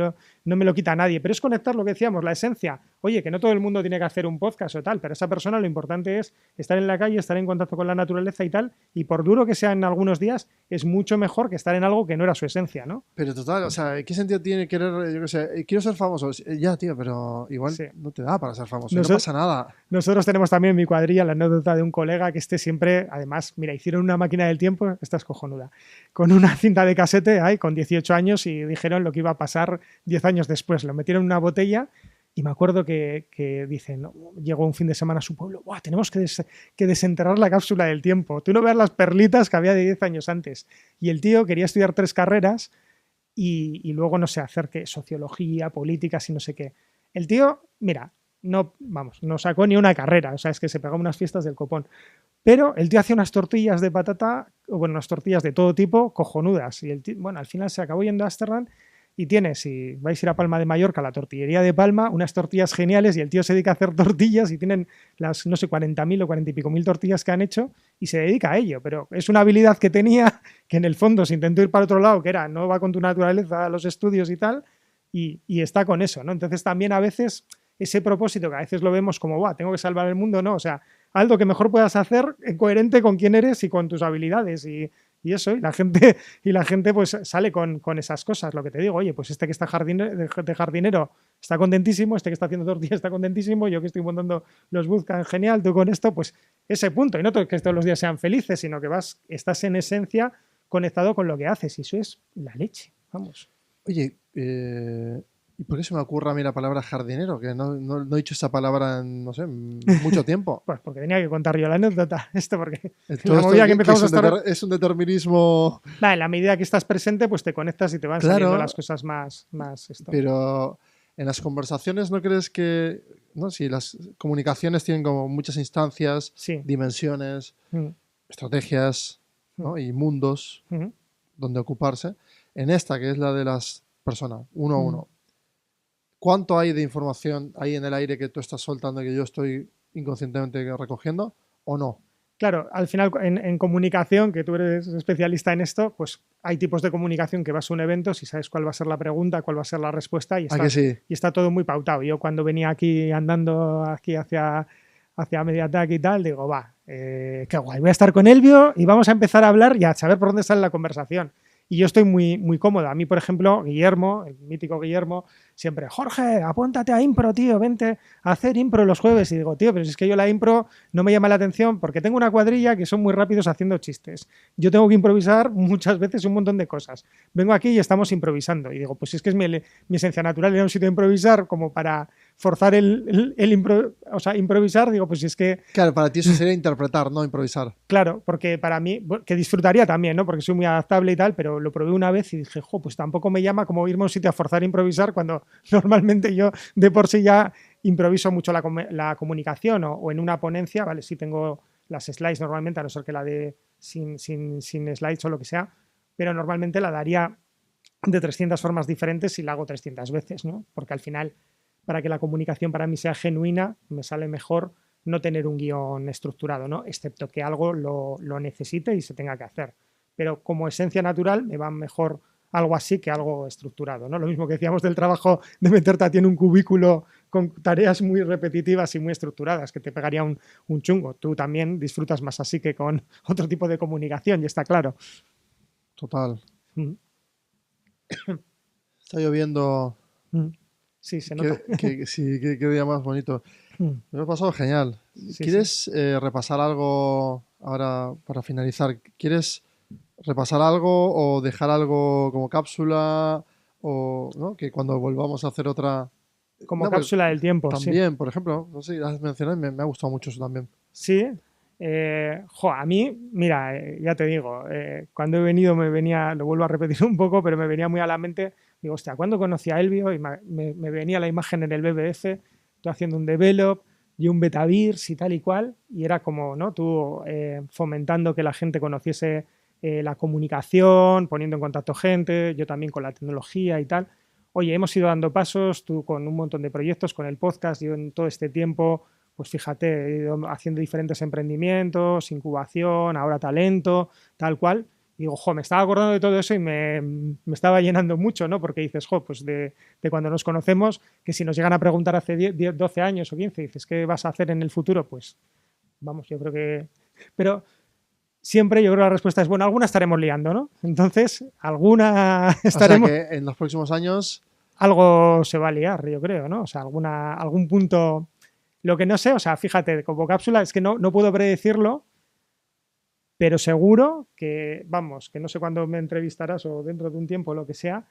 lo quita nadie. Pero es conectar lo que decíamos, la esencia. Oye, que no todo el mundo tiene que hacer un podcast o tal, pero esa persona lo importante es estar en la calle, estar en contacto con la naturaleza y tal, y por duro que sea en algunos días, es mucho mejor que estar en algo que no era su esencia, ¿no? Pero total, o sea, ¿qué sentido tiene querer, yo qué sé, quiero ser famoso? Ya, tío, pero igual no te da para ser famoso, no pasa nada. Nosotros tenemos también en mi cuadrilla la anécdota de un colega que siempre, además, mira, hicieron una máquina del tiempo, esta es cojonuda, con una cinta de casete, con 18 años y dijeron lo que iba a pasar 10 años después. Lo metieron en una botella y me acuerdo que dicen, ¿no? Llegó un fin de semana a su pueblo, ¡buah, tenemos que desenterrar la cápsula del tiempo! Tú no veas las perlitas que había de 10 años antes. Y el tío quería estudiar 3 carreras y luego, no sé, hacer que sociología, políticas y no sé qué. El tío, mira, no sacó ni una carrera, o sea, es que se pegó unas fiestas del copón. Pero el tío hacía unas tortillas de patata, bueno, unas tortillas de todo tipo, cojonudas. Y el tío, bueno, al final se acabó yendo a Ámsterdam y tiene, si vais a ir a Palma de Mallorca, la tortillería de Palma, unas tortillas geniales y el tío se dedica a hacer tortillas y tienen las, no sé, 40.000 o 40 y pico mil tortillas que han hecho y se dedica a ello. Pero es una habilidad que tenía que en el fondo se intentó ir para otro lado, que era no va con tu naturaleza a los estudios y tal, y está con eso, ¿no? Entonces también a veces ese propósito que a veces lo vemos como, ¡buah, tengo que salvar el mundo! No, o sea, algo que mejor puedas hacer coherente con quién eres y con tus habilidades y eso, y la gente pues sale con esas cosas, lo que te digo, oye, pues este que está de jardinero está contentísimo, este que está haciendo tortillas está contentísimo, yo que estoy montando los bootcamps, genial, tú con esto, pues ese punto, y no que todos los días sean felices, sino que estás en esencia conectado con lo que haces, y eso es la leche, vamos. Oye, ¿y por qué se me ocurre a mí la palabra jardinero? Que no he dicho esa palabra en, no sé, mucho tiempo. Pues porque tenía que contar yo la anécdota. Porque la movida que empezamos a estar... Es un determinismo... En la medida que estás presente, pues te conectas y te van saliendo las cosas más esto. Pero en las conversaciones, ¿no crees que... ¿no? Si las comunicaciones tienen como muchas instancias, dimensiones, estrategias, ¿no? Y mundos donde ocuparse. En esta, que es la de las personas, uno a uno. ¿Cuánto hay de información ahí en el aire que tú estás soltando y que yo estoy inconscientemente recogiendo o no? Claro, al final en comunicación, que tú eres especialista en esto, pues hay tipos de comunicación que vas a un evento, si sabes cuál va a ser la pregunta, cuál va a ser la respuesta y está todo muy pautado. Yo cuando venía aquí andando aquí hacia Mediatek y tal, digo, qué guay, voy a estar con Elvio y vamos a empezar a hablar y a saber por dónde sale la conversación. Y yo estoy muy, muy cómodo. A mí, por ejemplo, Guillermo, el mítico Guillermo, siempre, Jorge, apúntate a impro, tío, vente a hacer impro los jueves. Y digo, tío, pero si es que yo la impro no me llama la atención porque tengo una cuadrilla que son muy rápidos haciendo chistes. Yo tengo que improvisar muchas veces un montón de cosas. Vengo aquí y estamos improvisando. Y digo, pues es que es mi esencia natural ir a un sitio de improvisar como para forzar o sea, improvisar. Digo, pues si es que... Claro, para ti eso sería interpretar, no improvisar. Claro, porque para mí, que disfrutaría también, ¿no? Porque soy muy adaptable y tal, pero lo probé una vez y dije, jo, pues tampoco me llama como irme a un sitio a forzar a improvisar cuando normalmente yo de por sí ya improviso mucho la comunicación o en una ponencia, ¿vale? Sí tengo las slides normalmente, a no ser que la de sin slides o lo que sea, pero normalmente la daría de 300 formas diferentes y la hago 300 veces, ¿no? Porque al final, para que la comunicación para mí sea genuina, me sale mejor no tener un guión estructurado, ¿no? Excepto que algo lo necesite y se tenga que hacer. Pero como esencia natural me va mejor algo así que algo estructurado, ¿no? Lo mismo que decíamos del trabajo de meterte a ti en un cubículo con tareas muy repetitivas y muy estructuradas, que te pegaría un chungo. Tú también disfrutas más así que con otro tipo de comunicación, y está claro. Total. Mm. Está lloviendo. Sí, se nota. Sí, qué día más bonito. Me lo he pasado genial. Sí, ¿Quieres repasar algo ahora para finalizar? ¿Quieres repasar algo o dejar algo como cápsula? O ¿no? Que cuando volvamos a hacer otra. Como No, pues, cápsula del tiempo, sí. también, por ejemplo, no sé, has mencionado, me ha gustado mucho eso también. Sí. A mí, mira, ya te digo, cuando he venido me venía, lo vuelvo a repetir un poco, pero me venía muy a la mente, digo, hostia, cuando conocí a Elvio y me venía la imagen en el BBF, tú haciendo un develop y un betavirs y tal y cual, y era como, ¿no? Tú fomentando que la gente conociese la comunicación, poniendo en contacto gente, yo también con la tecnología y tal. Oye, hemos ido dando pasos, tú con un montón de proyectos, con el podcast, yo en todo este tiempo pues fíjate, he ido haciendo diferentes emprendimientos, incubación, ahora talento, tal cual. Y digo, jo, me estaba acordando de todo eso y me estaba llenando mucho, ¿no? Porque dices, jo, pues de cuando nos conocemos, que si nos llegan a preguntar hace 10, 12 años o 15, dices, ¿qué vas a hacer en el futuro? Pues vamos, yo creo que... Pero siempre yo creo que la respuesta es, bueno, alguna estaremos liando, ¿no? Entonces, alguna estaremos... O sea que en los próximos años... Algo se va a liar, yo creo, ¿no? O sea, algún punto... Lo que no sé, o sea, fíjate, como cápsula es que no puedo predecirlo, pero seguro que, vamos, que no sé cuándo me entrevistarás o dentro de un tiempo o lo que sea,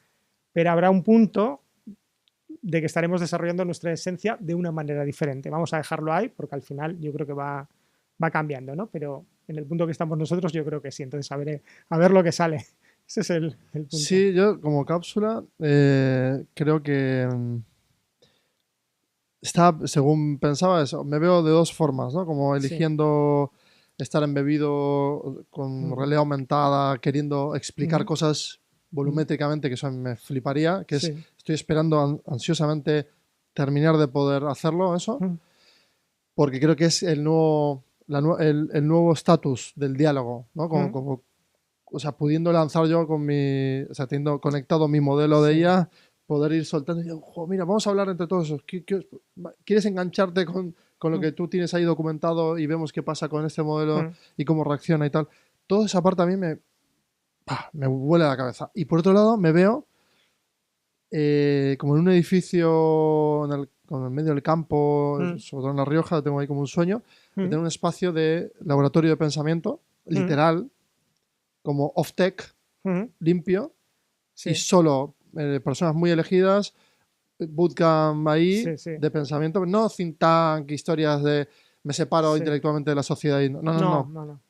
pero habrá un punto de que estaremos desarrollando nuestra esencia de una manera diferente. Vamos a dejarlo ahí porque al final yo creo que va cambiando, ¿no? Pero en el punto que estamos nosotros yo creo que sí, entonces a ver lo que sale. Ese es el punto. Sí, yo como cápsula creo que... según pensaba eso, me veo de dos formas, ¿no? Como eligiendo estar embebido con realidad aumentada, queriendo explicar cosas volumétricamente, que eso me fliparía, que es, estoy esperando ansiosamente terminar de poder hacerlo, eso, porque creo que es el nuevo estatus del diálogo, ¿no? Como, o sea, pudiendo lanzar yo con o sea, teniendo conectado mi modelo de IA, poder ir soltando y decir, mira, vamos a hablar entre todos esos. ¿Quieres engancharte con lo que tú tienes ahí documentado y vemos qué pasa con este modelo y cómo reacciona y tal? Toda esa parte a mí me vuela la cabeza. Y por otro lado, me veo como en un edificio en el medio del campo, sobre todo en La Rioja, tengo ahí como un sueño, de tener un espacio de laboratorio de pensamiento, literal, como off-tech, limpio, y solo personas muy elegidas, bootcamp ahí, de pensamiento, no think tank, historias de me separo intelectualmente de la sociedad. Y no.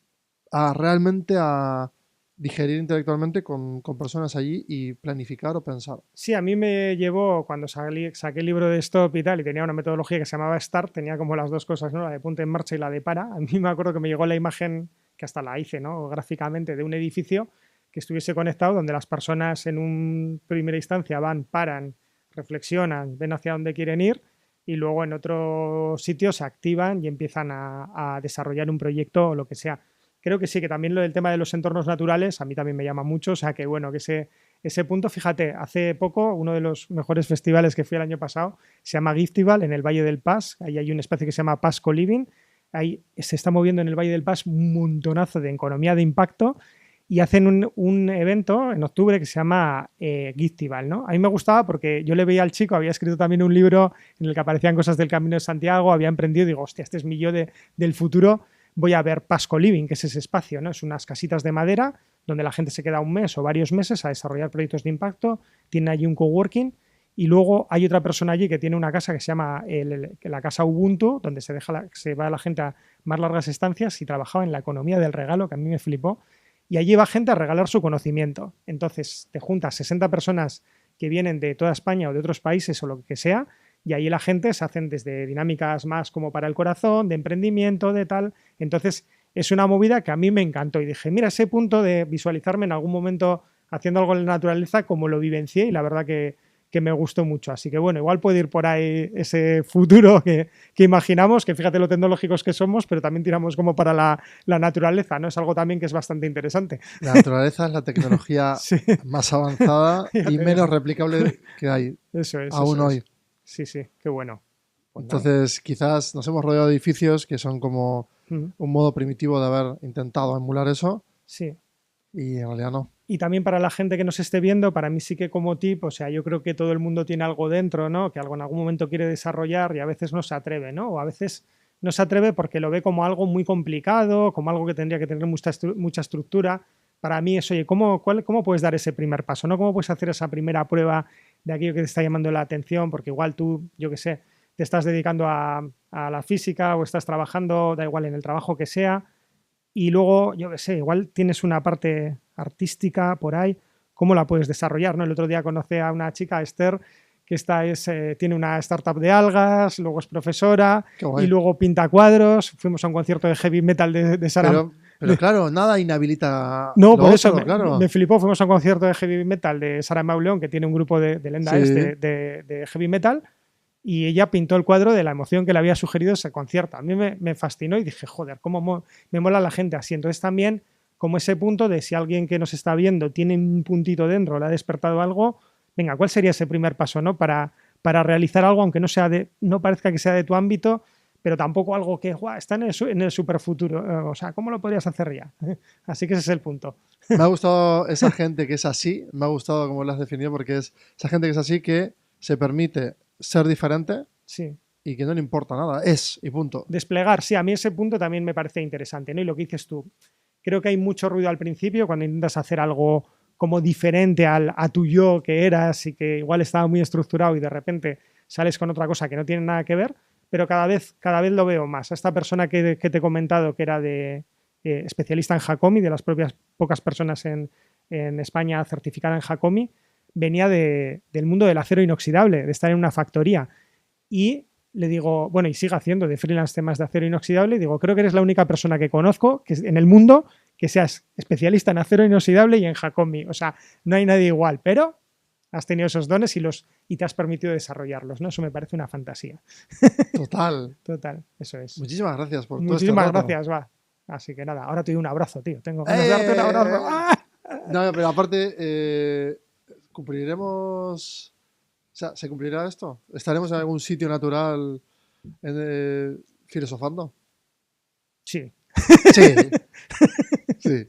Realmente a digerir intelectualmente con personas allí y planificar o pensar. Sí, a mí me llevó, cuando saqué el libro de Stop y tal, y tenía una metodología que se llamaba START, tenía como las dos cosas, ¿no? La de punta en marcha y la de para. A mí me acuerdo que me llegó la imagen, que hasta la hice, ¿no? Gráficamente, de un edificio que estuviese conectado, donde las personas en una primera instancia paran, reflexionan, ven hacia dónde quieren ir, y luego en otro sitio se activan y empiezan a desarrollar un proyecto o lo que sea. Creo que sí, que también lo del tema de los entornos naturales a mí también me llama mucho, o sea que bueno, que ese punto, fíjate, hace poco uno de los mejores festivales que fui el año pasado se llama Giftival en el Valle del Paz, ahí hay un espacio que se llama Paz Co-Living, ahí se está moviendo en el Valle del Paz un montonazo de economía de impacto y hacen un evento en octubre que se llama Giftival, ¿no? A mí me gustaba porque yo le veía al chico, había escrito también un libro en el que aparecían cosas del Camino de Santiago, había emprendido y digo, hostia, este es mi yo del futuro, voy a ver Pasco Living, que es ese espacio, ¿no? Es unas casitas de madera donde la gente se queda un mes o varios meses a desarrollar proyectos de impacto, tiene allí un coworking y luego hay otra persona allí que tiene una casa que se llama la casa Ubuntu, donde se va la gente a más largas estancias y trabajaba en la economía del regalo, que a mí me flipó. Y allí va gente a regalar su conocimiento. Entonces te juntas 60 personas que vienen de toda España o de otros países o lo que sea, y ahí la gente se hacen desde dinámicas más como para el corazón, de emprendimiento, de tal. Entonces es una movida que a mí me encantó y dije, mira, ese punto de visualizarme en algún momento haciendo algo en la naturaleza, como lo vivencié y la verdad que me gustó mucho. Así que bueno, igual puede ir por ahí ese futuro que imaginamos, que fíjate lo tecnológicos que somos, pero también tiramos como para la naturaleza, ¿no? Es algo también que es bastante interesante. La naturaleza es la tecnología sí. más avanzada y menos replicable que hay aún hoy. Sí, sí, qué bueno. Pues entonces, quizás nos hemos rodeado de edificios que son como un modo primitivo de haber intentado emular eso. Sí. Y en realidad no. Y también para la gente que nos esté viendo, para mí sí que como tip, o sea, yo creo que todo el mundo tiene algo dentro, ¿no? Que algo en algún momento quiere desarrollar y a veces no se atreve, ¿no? O a veces no se atreve porque lo ve como algo muy complicado, como algo que tendría que tener mucha estructura. Para mí es, oye, ¿cómo puedes dar ese primer paso, ¿no? ¿Cómo puedes hacer esa primera prueba de aquello que te está llamando la atención? Porque igual tú, yo qué sé, te estás dedicando a la física o estás trabajando, da igual, en el trabajo que sea, y luego, yo qué sé, igual tienes una parte artística por ahí, ¿cómo la puedes desarrollar? ¿No? El otro día conocí a una chica, Esther, que tiene una startup de algas, luego es profesora y luego pinta cuadros. Fuimos a un concierto de heavy metal de Sara. Pero claro, nada inhabilita. No, por eso me flipó. Fuimos a un concierto de heavy metal de Sara Mauleón, que tiene un grupo de Lenda de heavy metal, y ella pintó el cuadro de la emoción que le había sugerido ese concierto. A mí me fascinó y dije, joder, cómo me mola la gente así. Entonces también como ese punto de si alguien que nos está viendo tiene un puntito dentro, le ha despertado algo, venga, ¿cuál sería ese primer paso, ¿no? Para realizar algo, aunque no parezca que sea de tu ámbito, pero tampoco algo que está en el superfuturo. O sea, ¿cómo lo podrías hacer ya? Así que ese es el punto. Me ha gustado esa gente que es así, me ha gustado como lo has definido, porque es esa gente que es así que se permite ser diferente y que no le importa nada, y punto. Desplegar, sí, a mí ese punto también me parece interesante, ¿no? Y lo que dices tú, creo que hay mucho ruido al principio cuando intentas hacer algo como diferente a tu yo que eras y que igual estaba muy estructurado y de repente sales con otra cosa que no tiene nada que ver, pero cada vez lo veo más. A esta persona que te he comentado que era especialista en Hakomi, de las propias pocas personas en España certificada en Hakomi, venía del mundo del acero inoxidable, de estar en una factoría. Y le digo, bueno, y sigue haciendo de freelance temas de acero inoxidable, y digo, creo que eres la única persona que conozco en el mundo que seas especialista en acero inoxidable y en Hakomi. O sea, no hay nadie igual, pero has tenido esos dones y te has permitido desarrollarlos, ¿no? Eso me parece una fantasía. Total. Total, eso es. Muchísimas gracias por todo Muchísimas gracias, va. Así que nada, ahora te doy un abrazo, tío. Tengo ganas de darte un abrazo. ¡Ah! No, pero aparte, ¿cumpliremos? O sea, ¿se cumplirá esto? ¿Estaremos en algún sitio natural filosofando? Sí. Sí. Sí.